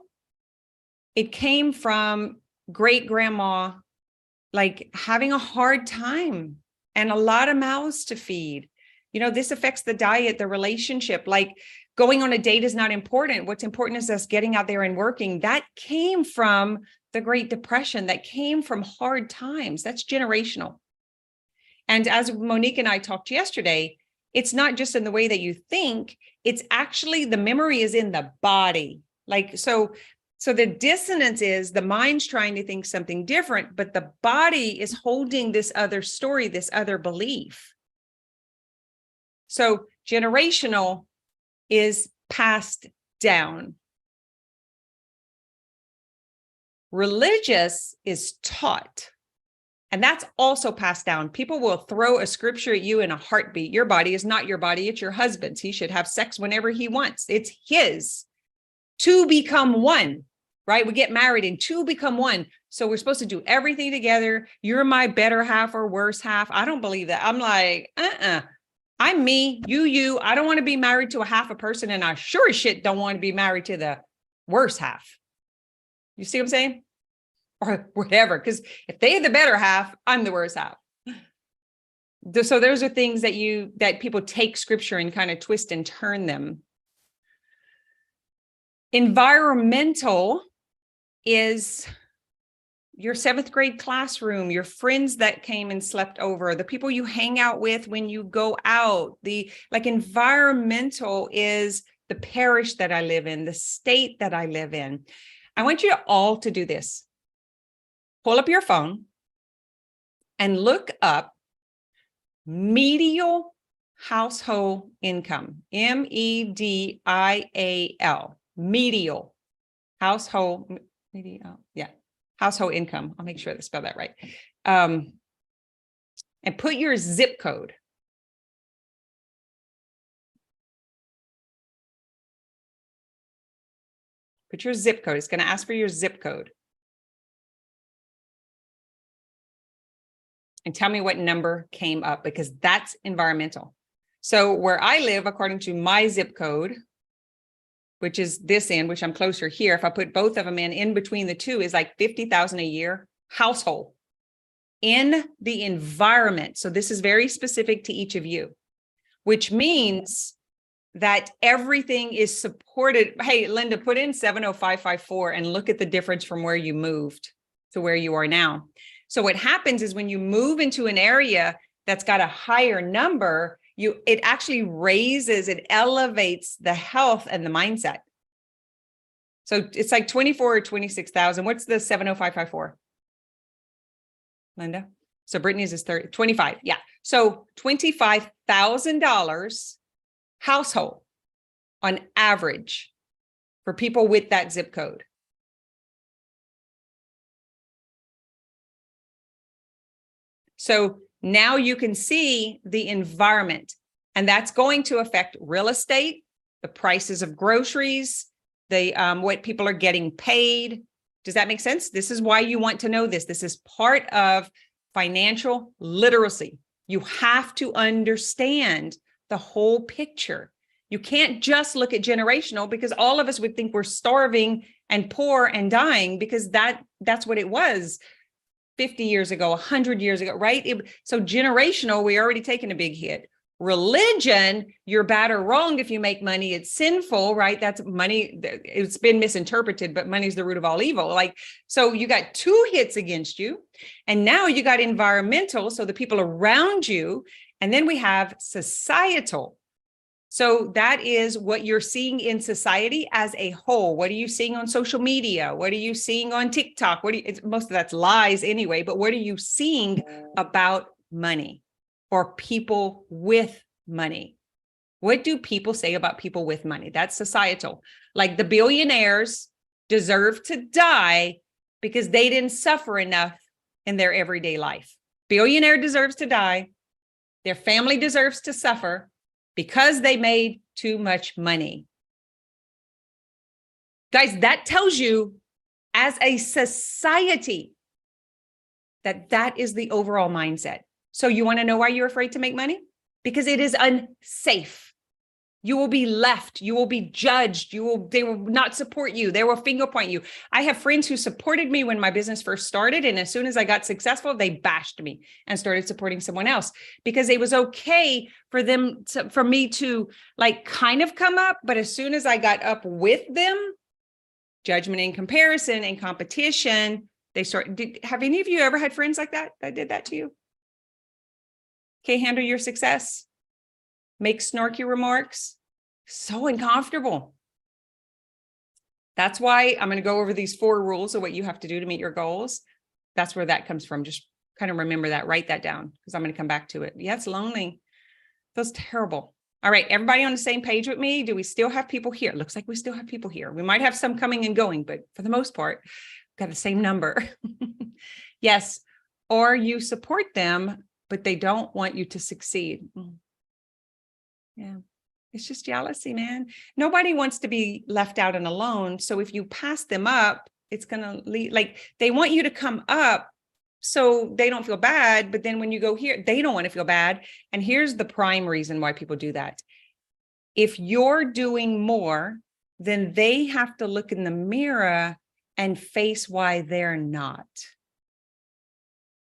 it came from great grandma, like having a hard time and a lot of mouths to feed. You know, this affects the diet, the relationship, like going on a date is not important. What's important is us getting out there and working. That came from the Great Depression. That came from hard times. That's generational. And as Monique and I talked yesterday, it's not just in the way that you think, it's actually the memory is in the body. Like, so the dissonance is the mind's trying to think something different, but the body is holding this other story, this other belief. So generational is passed down. Religious is taught. And that's also passed down. People will throw a scripture at you in a heartbeat. Your body is not your body. It's your husband's. He should have sex whenever he wants. It's his. To become one, right? We get married and to become one. So we're supposed to do everything together. You're my better half or worse half. I don't believe that. I'm like, I'm me, you. I don't want to be married to a half a person. And I sure as shit don't want to be married to the worse half. You see what I'm saying? Or whatever, because if they're the better half, I'm the worse half. So those are things that people take scripture and kind of twist and turn them. Environmental is your 7th grade classroom, your friends that came and slept over, the people you hang out with when you go out. Environmental is the parish that I live in, the state that I live in. I want you all to do this. Pull up your phone and look up medial household income, MEDIAL, medial household, household income. I'll make sure to spell that right. And put your zip code. Put your zip code. It's going to ask for your zip code. And tell me what number came up, because that's environmental. So where I live, according to my zip code, which is this end, which I'm closer here. If I put both of them in between the two is like 50,000 a year household in the environment. So this is very specific to each of you, which means that everything is supported. Hey, Linda, put in 70554 and look at the difference from where you moved to where you are now. So what happens is when you move into an area that's got a higher number, it actually raises, it elevates the health and the mindset. So it's like 24 or 26,000. What's the 70554? Linda? So Brittany's is 25. Yeah. So $25,000 household on average for people with that zip code. So now you can see the environment, and that's going to affect real estate, the prices of groceries, the what people are getting paid. Does that make sense? This is why you want to know this. This is part of financial literacy. You have to understand the whole picture. You can't just look at generational, because all of us would think we're starving and poor and dying, because that's what it was 50 years ago, 100 years ago, right? So generational, we already taken a big hit. Religion, you're bad or wrong if you make money, it's sinful, right? That's money. It's been misinterpreted, but money's the root of all evil. Like, so you got two hits against you, and now you got environmental, so the people around you, and then we have societal. So that is what you're seeing in society as a whole. What are you seeing on social media? What are you seeing on TikTok? Most of that's lies anyway, but what are you seeing about money or people with money? What do people say about people with money? That's societal. Like the billionaires deserve to die because they didn't suffer enough in their everyday life. Billionaire deserves to die. Their family deserves to suffer because they made too much money. Guys, that tells you as a society that is the overall mindset. So you want to know why you're afraid to make money? Because it is unsafe. You will be left. You will be judged. They will not support you. They will finger point you. I have friends who supported me when my business first started. And as soon as I got successful, they bashed me and started supporting someone else, because it was okay for me to like kind of come up. But as soon as I got up with them, judgment and comparison and competition, they started. Have any of you ever had friends like that did that to you? Can't handle your success? Make snarky remarks? So uncomfortable. That's why I'm going to go over these 4 rules of what you have to do to meet your goals. That's where that comes from. Just kind of remember that, write that down, because I'm going to come back to it. Yeah, it's lonely. Feels terrible. All right, everybody on the same page with me? Do we still have people here? It looks like we still have people here. We might have some coming and going, but for the most part, we've got the same number. Yes, or you support them, but they don't want you to succeed. Yeah, it's just jealousy, man. Nobody wants to be left out and alone. So if you pass them up, it's going to lead, like they want you to come up so they don't feel bad. But then when you go here, they don't want to feel bad. And here's the prime reason why people do that. If you're doing more, then they have to look in the mirror and face why they're not.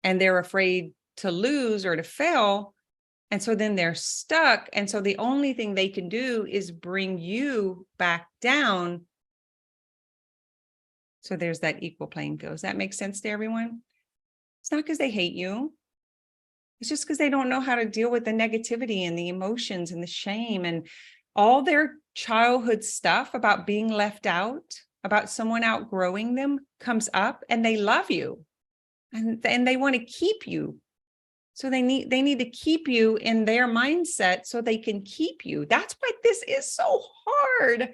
And they're afraid to lose or to fail. And so then they're stuck. And so the only thing they can do is bring you back down. So there's that equal playing field. Does that make sense to everyone? It's not because they hate you. It's just because they don't know how to deal with the negativity and the emotions and the shame and all their childhood stuff about being left out, about someone outgrowing them comes up, and they love you and they want to keep you. So they need to keep you in their mindset so they can keep you. That's why this is so hard.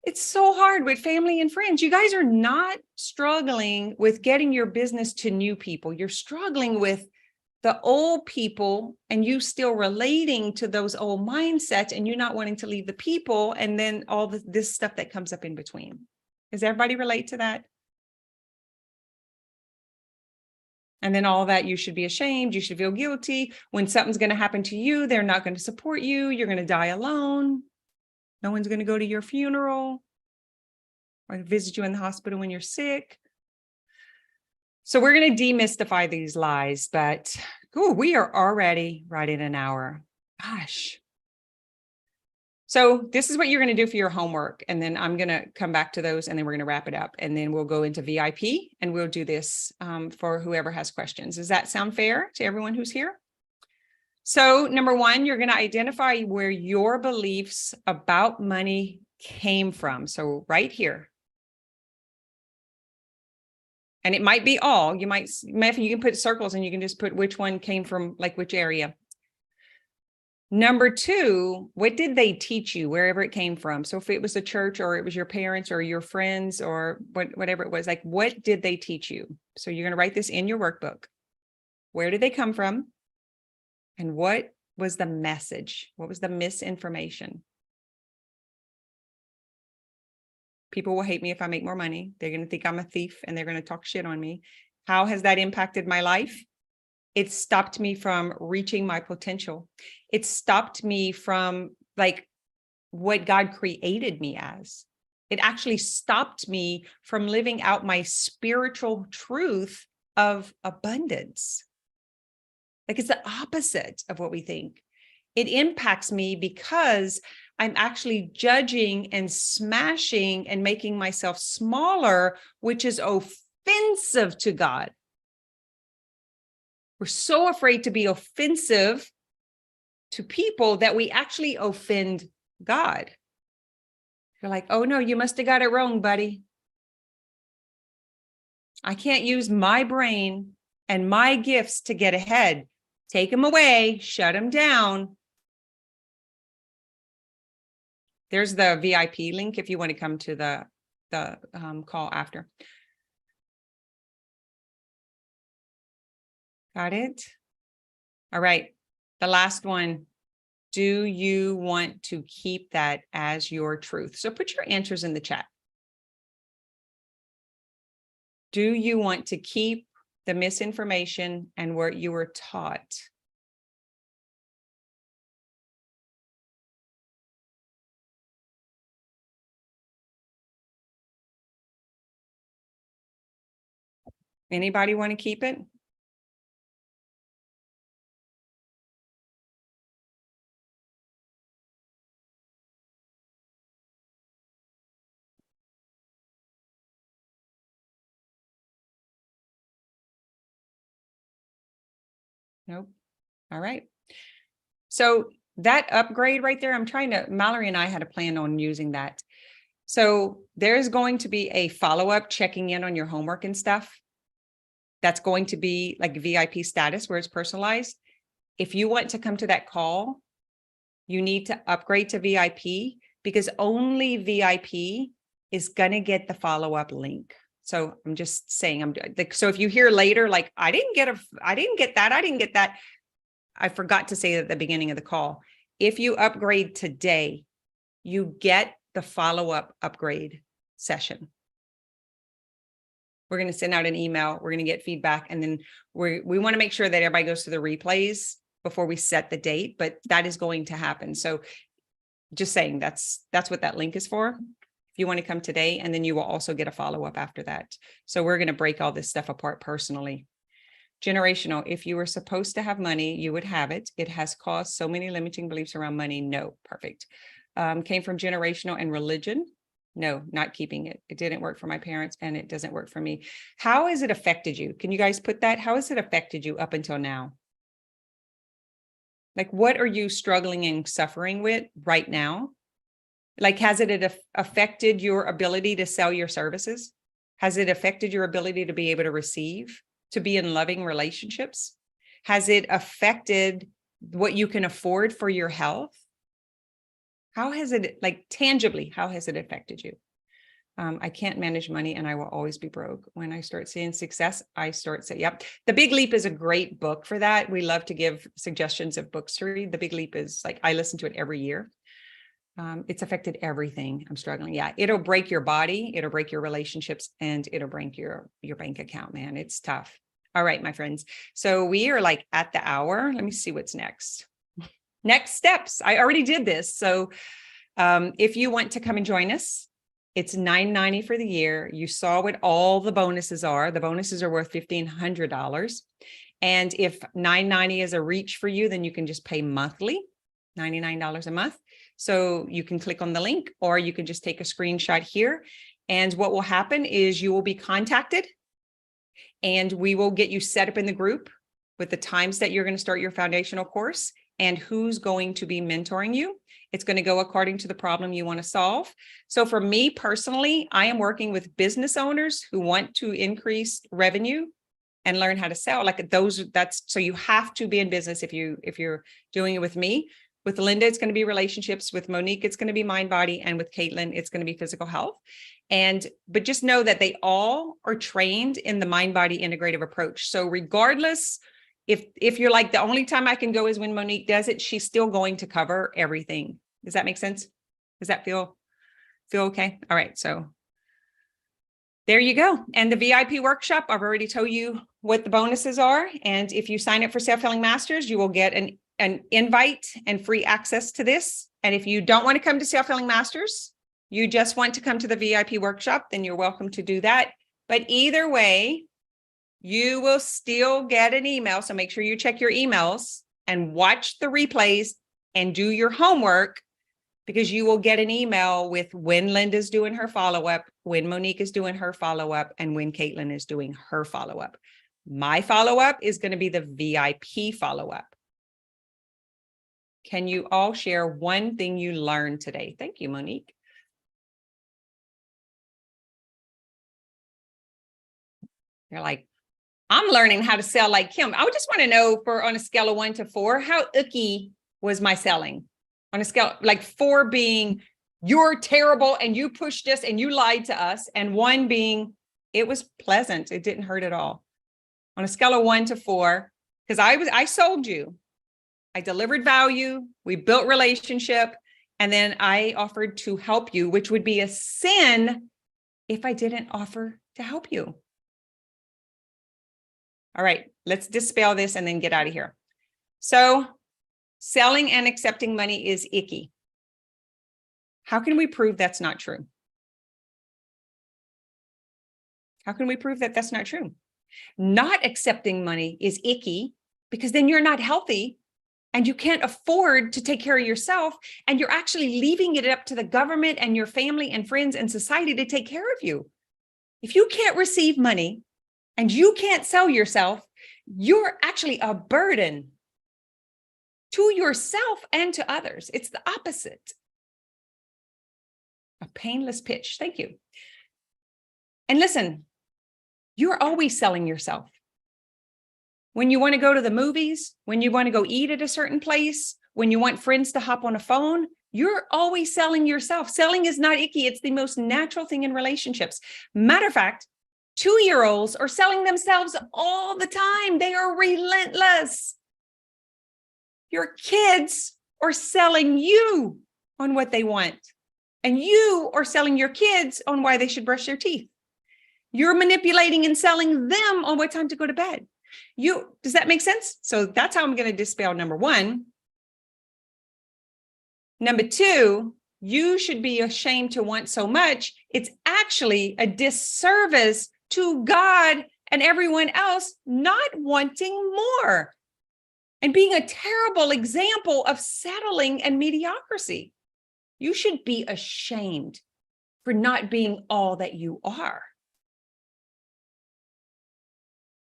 It's so hard with family and friends. You guys are not struggling with getting your business to new people. You're struggling with the old people and you still relating to those old mindsets and you not wanting to leave the people, and then all this stuff that comes up in between. Does everybody relate to that? And then all that, you should be ashamed. You should feel guilty. When something's going to happen to you, they're not going to support you. You're going to die alone. No one's going to go to your funeral or visit you in the hospital when you're sick. So we're going to demystify these lies, but we are already right in an hour. Gosh. So this is what you're going to do for your homework. And then I'm going to come back to those and then we're going to wrap it up. And then we'll go into VIP and we'll do this for whoever has questions. Does that sound fair to everyone who's here? So number one, you're going to identify where your beliefs about money came from. So right here. And it might be all, you can put circles and you can just put which one came from, like which area. Number two, what did they teach you wherever it came from? So if it was the church or it was your parents or your friends or whatever it was, like what did they teach you? So you're going to write this in your workbook. Where did they come from? And what was the message? What was the misinformation? People will hate me if I make more money. They're going to think I'm a thief and they're going to talk shit on me. How has that impacted my life? It stopped me from reaching my potential. It stopped me from like what God created me as. It actually stopped me from living out my spiritual truth of abundance. Like it's the opposite of what we think. It impacts me because I'm actually judging and smashing and making myself smaller, which is offensive to God. We're so afraid to be offensive to people that we actually offend God. You're like, oh no, you must have got it wrong, buddy. I can't use my brain and my gifts to get ahead. Take them away, shut them down. There's the VIP link if you want to come to the call after. Got it? All right. The last one. Do you want to keep that as your truth? So put your answers in the chat. Do you want to keep the misinformation and what you were taught? Anybody want to keep it? Nope. All right. So that upgrade right there, Mallory and I had a plan on using that. So there's going to be a follow-up checking in on your homework and stuff. That's going to be like VIP status where it's personalized. If you want to come to that call, you need to upgrade to VIP because only VIP is going to get the follow-up link. So I'm just saying, so if you hear later, like, I didn't get that. I forgot to say that at the beginning of the call. If you upgrade today, you get the follow-up upgrade session. We're going to send out an email. We're going to get feedback. And then we want to make sure that everybody goes to the replays before we set the date, but that is going to happen. So just saying that's what that link is for. If you want to come today, and then you will also get a follow-up after that. So we're going to break all this stuff apart personally. Generational. If you were supposed to have money, you would have it. It has caused so many limiting beliefs around money. No, perfect. Came from generational and religion. No, not keeping it. It didn't work for my parents and it doesn't work for me. How has it affected you? Can you guys put that? How has it affected you up until now? Like, what are you struggling and suffering with right now? Like, has it affected your ability to sell your services? Has it affected your ability to be able to receive, to be in loving relationships? Has it affected what you can afford for your health? How has it, like, tangibly, how has it affected you? I can't manage money and I will always be broke. When I start seeing success, I start saying, yep. The Big Leap is a great book for that. We love to give suggestions of books to read. The Big Leap is like, I listen to it every year. It's affected everything. I'm struggling. Yeah, it'll break your body, it'll break your relationships, and it'll break your bank account, man. It's tough. All right, my friends. So we are like at the hour. Let me see what's next. Next steps. I already did this. So If you want to come and join us, it's $9.90 for the year. You saw what all the bonuses are. The bonuses are worth $1,500. And if $9.90 is a reach for you, then you can just pay monthly, $99 a month. So you can click on the link, or you can just take a screenshot here. And what will happen is you will be contacted, and we will get you set up in the group with the times that you're going to start your foundational course and who's going to be mentoring you. It's going to go according to the problem you want to solve. So for me personally, I am working with business owners who want to increase revenue and learn how to sell. Like those, so you have to be in business if you're doing it with me. With Linda, it's going to be relationships. With Monique, it's going to be mind, body. And with Caitlin, it's going to be physical health. But just know that they all are trained in the mind, body integrative approach. So regardless, if you're like, the only time I can go is when Monique does it, she's still going to cover everything. Does that make sense? Does that feel okay? All right. So there you go. And the VIP workshop, I've already told you what the bonuses are. And if you sign up for Self-Healing Masters, you will get an invite and free access to this. And if you don't want to come to Self-Healing Masters, you just want to come to the VIP workshop, then you're welcome to do that. But either way, you will still get an email. So make sure you check your emails and watch the replays and do your homework, because you will get an email with when Linda's doing her follow-up, when Monique is doing her follow-up, and when Caitlin is doing her follow-up. My follow-up is going to be the VIP follow-up. Can you all share one thing you learned today? Thank you, Monique. You're like, I'm learning how to sell like Kim. I would just want to know, on a scale of 1 to 4, how icky was my selling? On a scale, like 4 being, you're terrible and you pushed us and you lied to us, and 1 being, it was pleasant. It didn't hurt at all. On a scale of 1 to 4, because I sold you. I delivered value. We built relationship. And then I offered to help you, which would be a sin if I didn't offer to help you. All right, let's dispel this and then get out of here. So selling and accepting money is icky. How can we prove that's not true? How can we prove that that's not true? Not accepting money is icky, because then you're not healthy and you can't afford to take care of yourself, and you're actually leaving it up to the government and your family and friends and society to take care of you. If you can't receive money and you can't sell yourself, you're actually a burden to yourself and to others. It's the opposite. A painless pitch. Thank you. And listen, you're always selling yourself. When you want to go to the movies, when you want to go eat at a certain place, when you want friends to hop on a phone, you're always selling yourself. Selling is not icky. It's the most natural thing in relationships. Matter of fact, 2-year-olds are selling themselves all the time. They are relentless. Your kids are selling you on what they want, and you are selling your kids on why they should brush their teeth. You're manipulating and selling them on what time to go to bed. Does that make sense? So that's how I'm going to dispel number 1. Number 2, you should be ashamed to want so much. It's actually a disservice to God and everyone else not wanting more, and being a terrible example of settling and mediocrity. You should be ashamed for not being all that you are.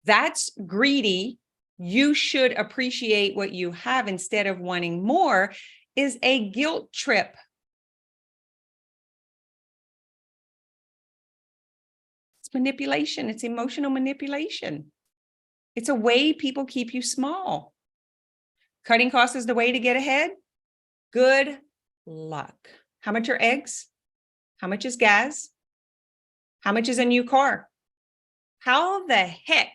That's greedy. You should appreciate what you have instead of wanting more, is a guilt trip. It's manipulation. It's emotional manipulation. It's a way people keep you small. Cutting costs is the way to get ahead. Good luck. How much are eggs? How much is gas? How much is a new car? How the heck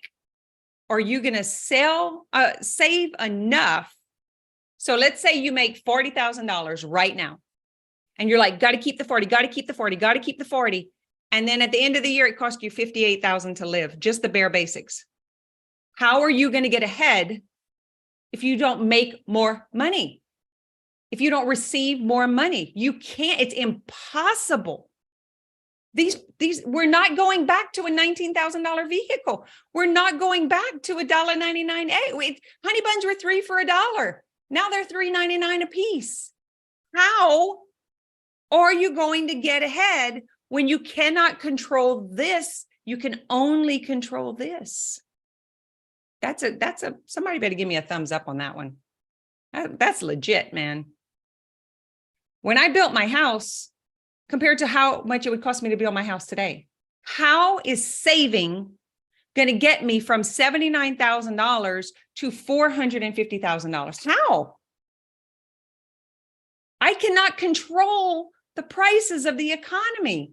are you going to save enough? So let's say you make $40,000 right now, and you're like, got to keep the 40, got to keep the 40, got to keep the 40. And then at the end of the year, it costs you $58,000 to live, just the bare basics. How are you going to get ahead if you don't make more money? if you don't receive more money. You can't, it's impossible. These, we're not going back to a $19,000 vehicle. We're not going back to $1.99 egg. Honey buns were $3 for $1. Now they're $3.99 a piece. How are you going to get ahead when you cannot control this? You can only control this. Somebody better give me a thumbs up on that one. That's legit, man. When I built my house, compared to how much it would cost me to build my house today, how is saving going to get me from $79,000 to $450,000? How? I cannot control the prices of the economy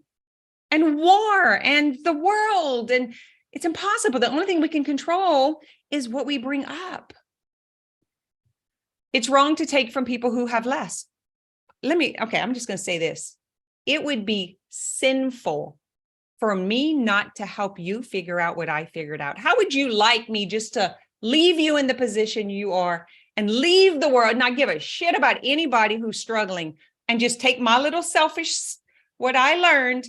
and war and the world, and it's impossible. The only thing we can control is what we bring up. It's wrong to take from people who have less. I'm just going to say this. It would be sinful for me not to help you figure out what I figured out. How would you like me just to leave you in the position you are and leave the world, not give a shit about anybody who's struggling, and just take my little selfish, what I learned,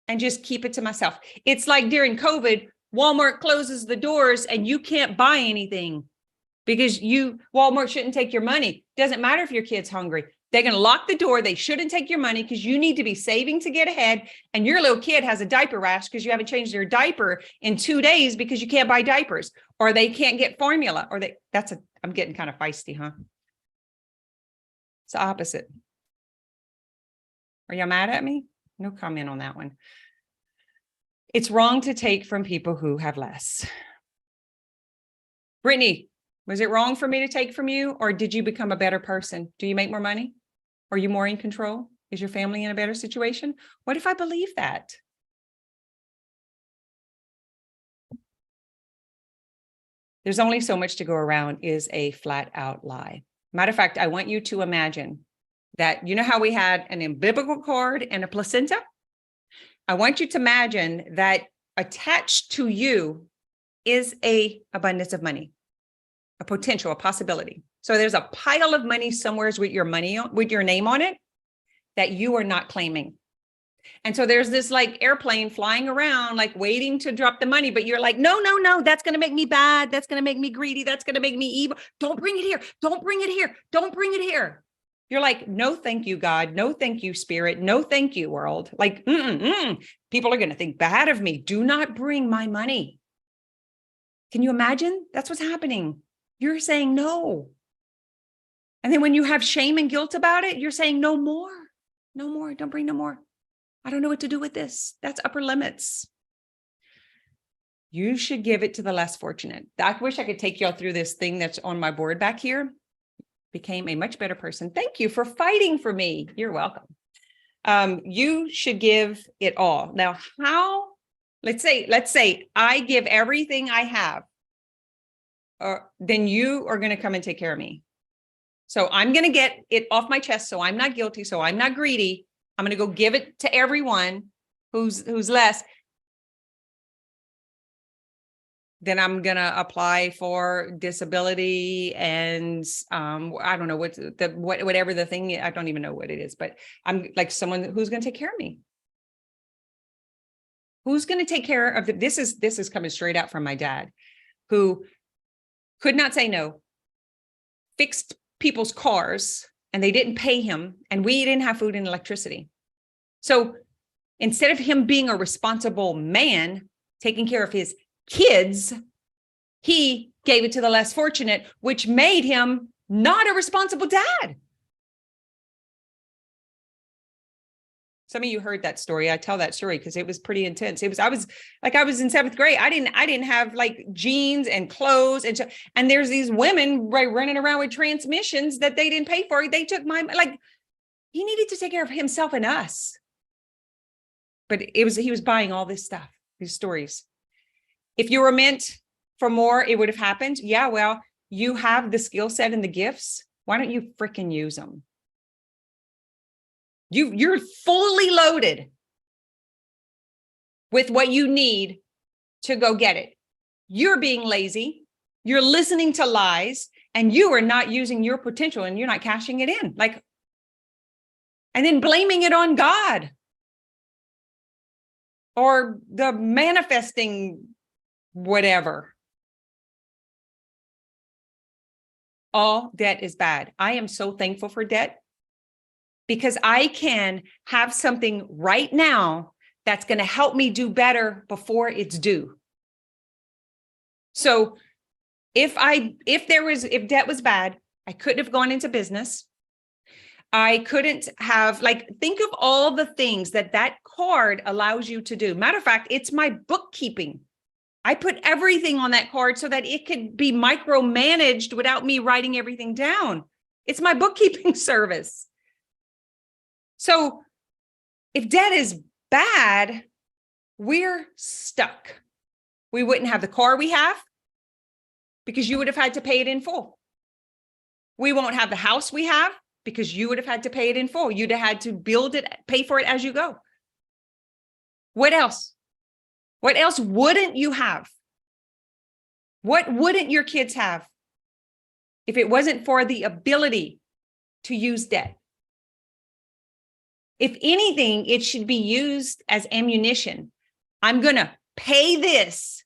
and just keep it to myself? It's like during COVID, Walmart closes the doors and you can't buy anything because Walmart shouldn't take your money. Doesn't matter if your kid's hungry. They're going to lock the door. They shouldn't take your money because you need to be saving to get ahead. And your little kid has a diaper rash because you haven't changed their diaper in 2 days because you can't buy diapers, or they can't get formula, or I'm getting kind of feisty, huh? It's the opposite. Are y'all mad at me? No comment on that one. It's wrong to take from people who have less. Brittany, was it wrong for me to take from you, or did you become a better person? Do you make more money? Are you more in control? Is your family in a better situation? What if I believe that? There's only so much to go around is a flat out lie. Matter of fact, I want you to imagine that, you know how we had an umbilical cord and a placenta? I want you to imagine that attached to you is a abundance of money, a potential, a possibility. So there's a pile of money somewhere with your name on it that you are not claiming. And so there's this like airplane flying around, like waiting to drop the money, but you're like, no, that's going to make me bad. That's going to make me greedy. That's going to make me evil. Don't bring it here. Don't bring it here. Don't bring it here. You're like, no, thank you, God. No, thank you, Spirit. No, thank you, world. Like, people are going to think bad of me. Do not bring my money. Can you imagine? That's what's happening. You're saying no. And then when you have shame and guilt about it, you're saying no more, don't bring no more. I don't know what to do with this. That's upper limits. You should give it to the less fortunate. I wish I could take y'all through this thing that's on my board back here. Became a much better person. Thank you for fighting for me. You're welcome. You should give it all. Now, how? Let's say I give everything I have. Then you are going to come and take care of me. So I'm going to get it off my chest. So I'm not guilty. So I'm not greedy. I'm going to go give it to everyone who's less. Then I'm going to apply for disability and I don't know whatever the thing, I don't even know what it is, but I'm like someone who's going to take care of me. Who's going to take care of this is coming straight out from my dad, who could not say no, fixed people's cars, and they didn't pay him, and we didn't have food and electricity. So instead of him being a responsible man, taking care of his kids, he gave it to the less fortunate, which made him not a responsible dad. Some of you heard that story. I tell that story because it was pretty intense. I was in 7th grade. I didn't have like jeans and clothes. And there's these women running around with transmissions that they didn't pay for. They took he needed to take care of himself and us. But he was buying all this stuff, these stories. If you were meant for more, it would have happened. Yeah, well, you have the skill set and the gifts. Why don't you freaking use them? You're fully loaded with what you need to go get it. You're being lazy. You're listening to lies, and you are not using your potential, and you're not cashing it in. Like, and then blaming it on God or the manifesting whatever. All debt is bad. I am so thankful for debt because I can have something right now that's going to help me do better before it's due. So if debt was bad, I couldn't have gone into business. I couldn't have, think of all the things that card allows you to do. Matter of fact, it's my bookkeeping. I put everything on that card so that it could be micromanaged without me writing everything down. It's my bookkeeping service. So if debt is bad, we're stuck. We wouldn't have the car we have because you would have had to pay it in full. We won't have the house we have because you would have had to pay it in full. You'd have had to build it, pay for it as you go. What else? What else wouldn't you have? What wouldn't your kids have if it wasn't for the ability to use debt? If anything, it should be used as ammunition. I'm going to pay this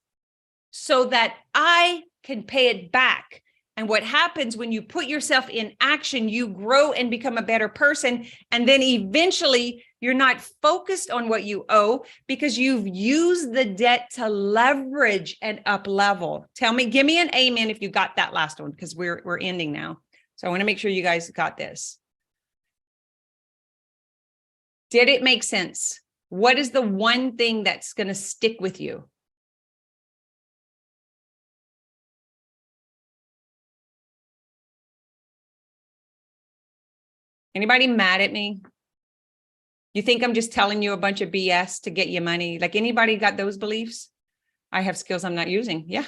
so that I can pay it back. And what happens when you put yourself in action, you grow and become a better person. And then eventually you're not focused on what you owe because you've used the debt to leverage and up level. Give me an amen if you got that last one, because we're ending now. So I want to make sure you guys got this. Did it make sense? What is the one thing that's going to stick with you? Anybody mad at me? You think I'm just telling you a bunch of BS to get you money? Like, anybody got those beliefs? I have skills I'm not using. Yeah.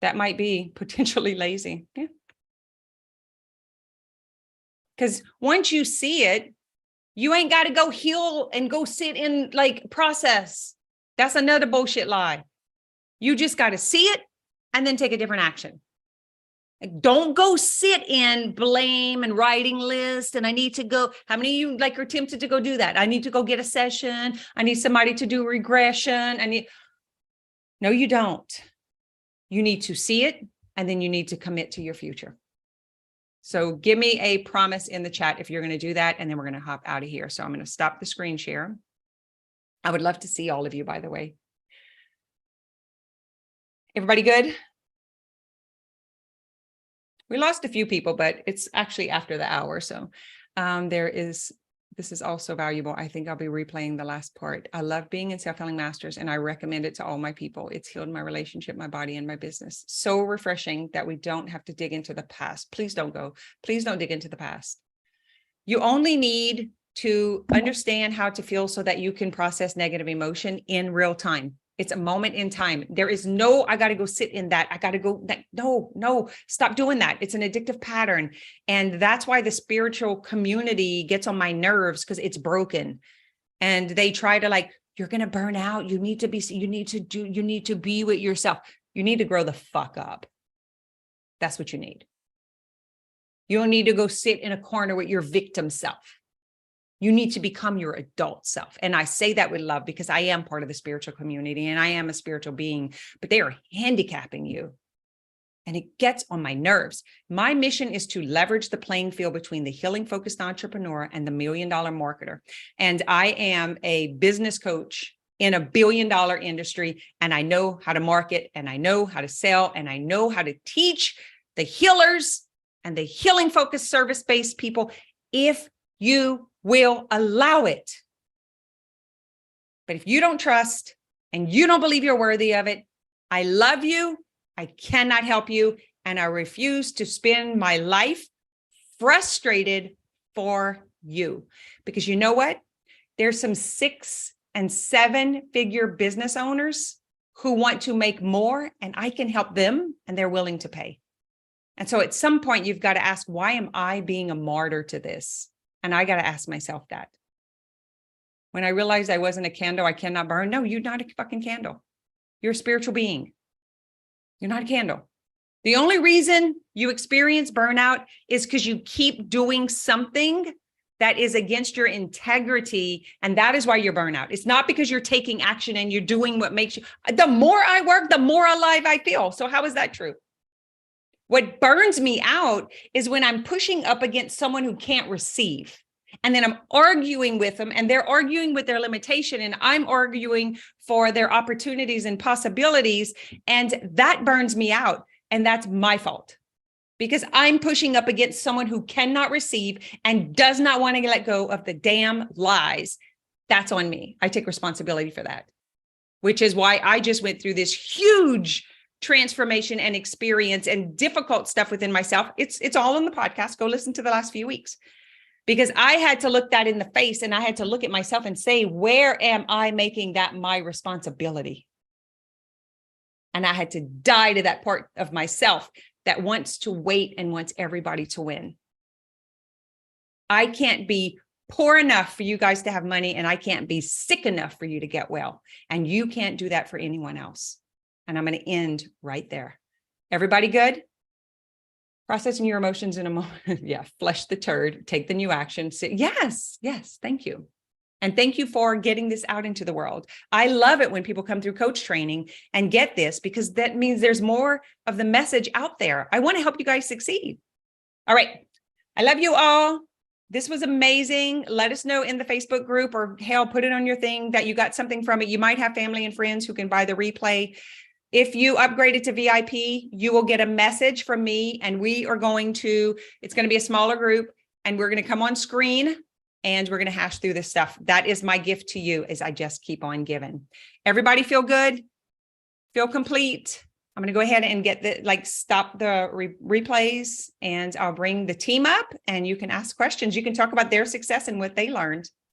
That might be potentially lazy. Yeah. Because once you see it, you ain't got to go heal and go sit in process. That's another bullshit lie. You just got to see it and then take a different action. Don't go sit in blame and writing list. And I need to go. How many of you are tempted to go do that? I need to go get a session. I need somebody to do regression. No, you don't. You need to see it. And then you need to commit to your future. So give me a promise in the chat if you're going to do that. And then we're going to hop out of here. So I'm going to stop the screen share. I would love to see all of you, by the way. Everybody good? We lost a few people, but it's actually after the hour. So this is also valuable. I think I'll be replaying the last part. I love being in Self-Healing Masters, and I recommend it to all my people. It's healed my relationship, my body, and my business. So refreshing that we don't have to dig into the past. Please don't go. Please don't dig into the past. You only need to understand how to feel so that you can process negative emotion in real time. It's a moment in time. There is no, I got to go sit in that. I got to go. No, stop doing that. It's an addictive pattern. And that's why the spiritual community gets on my nerves, because it's broken. And they try to you're going to burn out. You need to be with yourself. You need to grow the fuck up. That's what you need. You don't need to go sit in a corner with your victim self. You need to become your adult self. And I say that with love because I am part of the spiritual community and I am a spiritual being, but they are handicapping you. And it gets on my nerves. My mission is to leverage the playing field between the healing focused entrepreneur and the $1 million marketer. And I am a business coach in a $1 billion industry. And I know how to market, and I know how to sell, and I know how to teach the healers and the healing focused service-based people if you will allow it. But if you don't trust and you don't believe you're worthy of it, I love you. I cannot help you. And I refuse to spend my life frustrated for you. Because you know what? There's some 6 and 7-figure business owners who want to make more, and I can help them, and they're willing to pay. And so at some point, you've got to ask, why am I being a martyr to this? And I got to ask myself that. When I realized I wasn't a candle I cannot burn. No, you're not a fucking candle. You're a spiritual being. You're not a candle. The only reason you experience burnout is because you keep doing something that is against your integrity. And that is why you're burnout. It's not because you're taking action and you're doing what makes you, the more I work, the more alive I feel. So how is that true? What burns me out is when I'm pushing up against someone who can't receive. And then I'm arguing with them and they're arguing with their limitation and I'm arguing for their opportunities and possibilities. And that burns me out. And that's my fault because I'm pushing up against someone who cannot receive and does not want to let go of the damn lies. That's on me. I take responsibility for that, which is why I just went through this huge transformation and experience and difficult stuff within myself. It's all on the podcast. Go listen to the last few weeks. Because I had to look that in the face and I had to look at myself and say, where am I making that my responsibility? And I had to die to that part of myself that wants to wait and wants everybody to win. I can't be poor enough for you guys to have money and I can't be sick enough for you to get well. And you can't do that for anyone else. And I'm going to end right there. Everybody good? Processing your emotions in a moment. Yeah. Flush the turd, take the new action. Yes. Thank you. And thank you for getting this out into the world. I love it when people come through coach training and get this because that means there's more of the message out there. I want to help you guys succeed. All right. I love you all. This was amazing. Let us know in the Facebook group or hell, put it on your thing that you got something from it. You might have family and friends who can buy the replay. If you upgraded to VIP, you will get a message from me and it's going to be a smaller group and we're going to come on screen and we're going to hash through this stuff. That is my gift to you as I just keep on giving. Everybody feel good? Feel complete? I'm going to go ahead and get stop the replays and I'll bring the team up and you can ask questions. You can talk about their success and what they learned.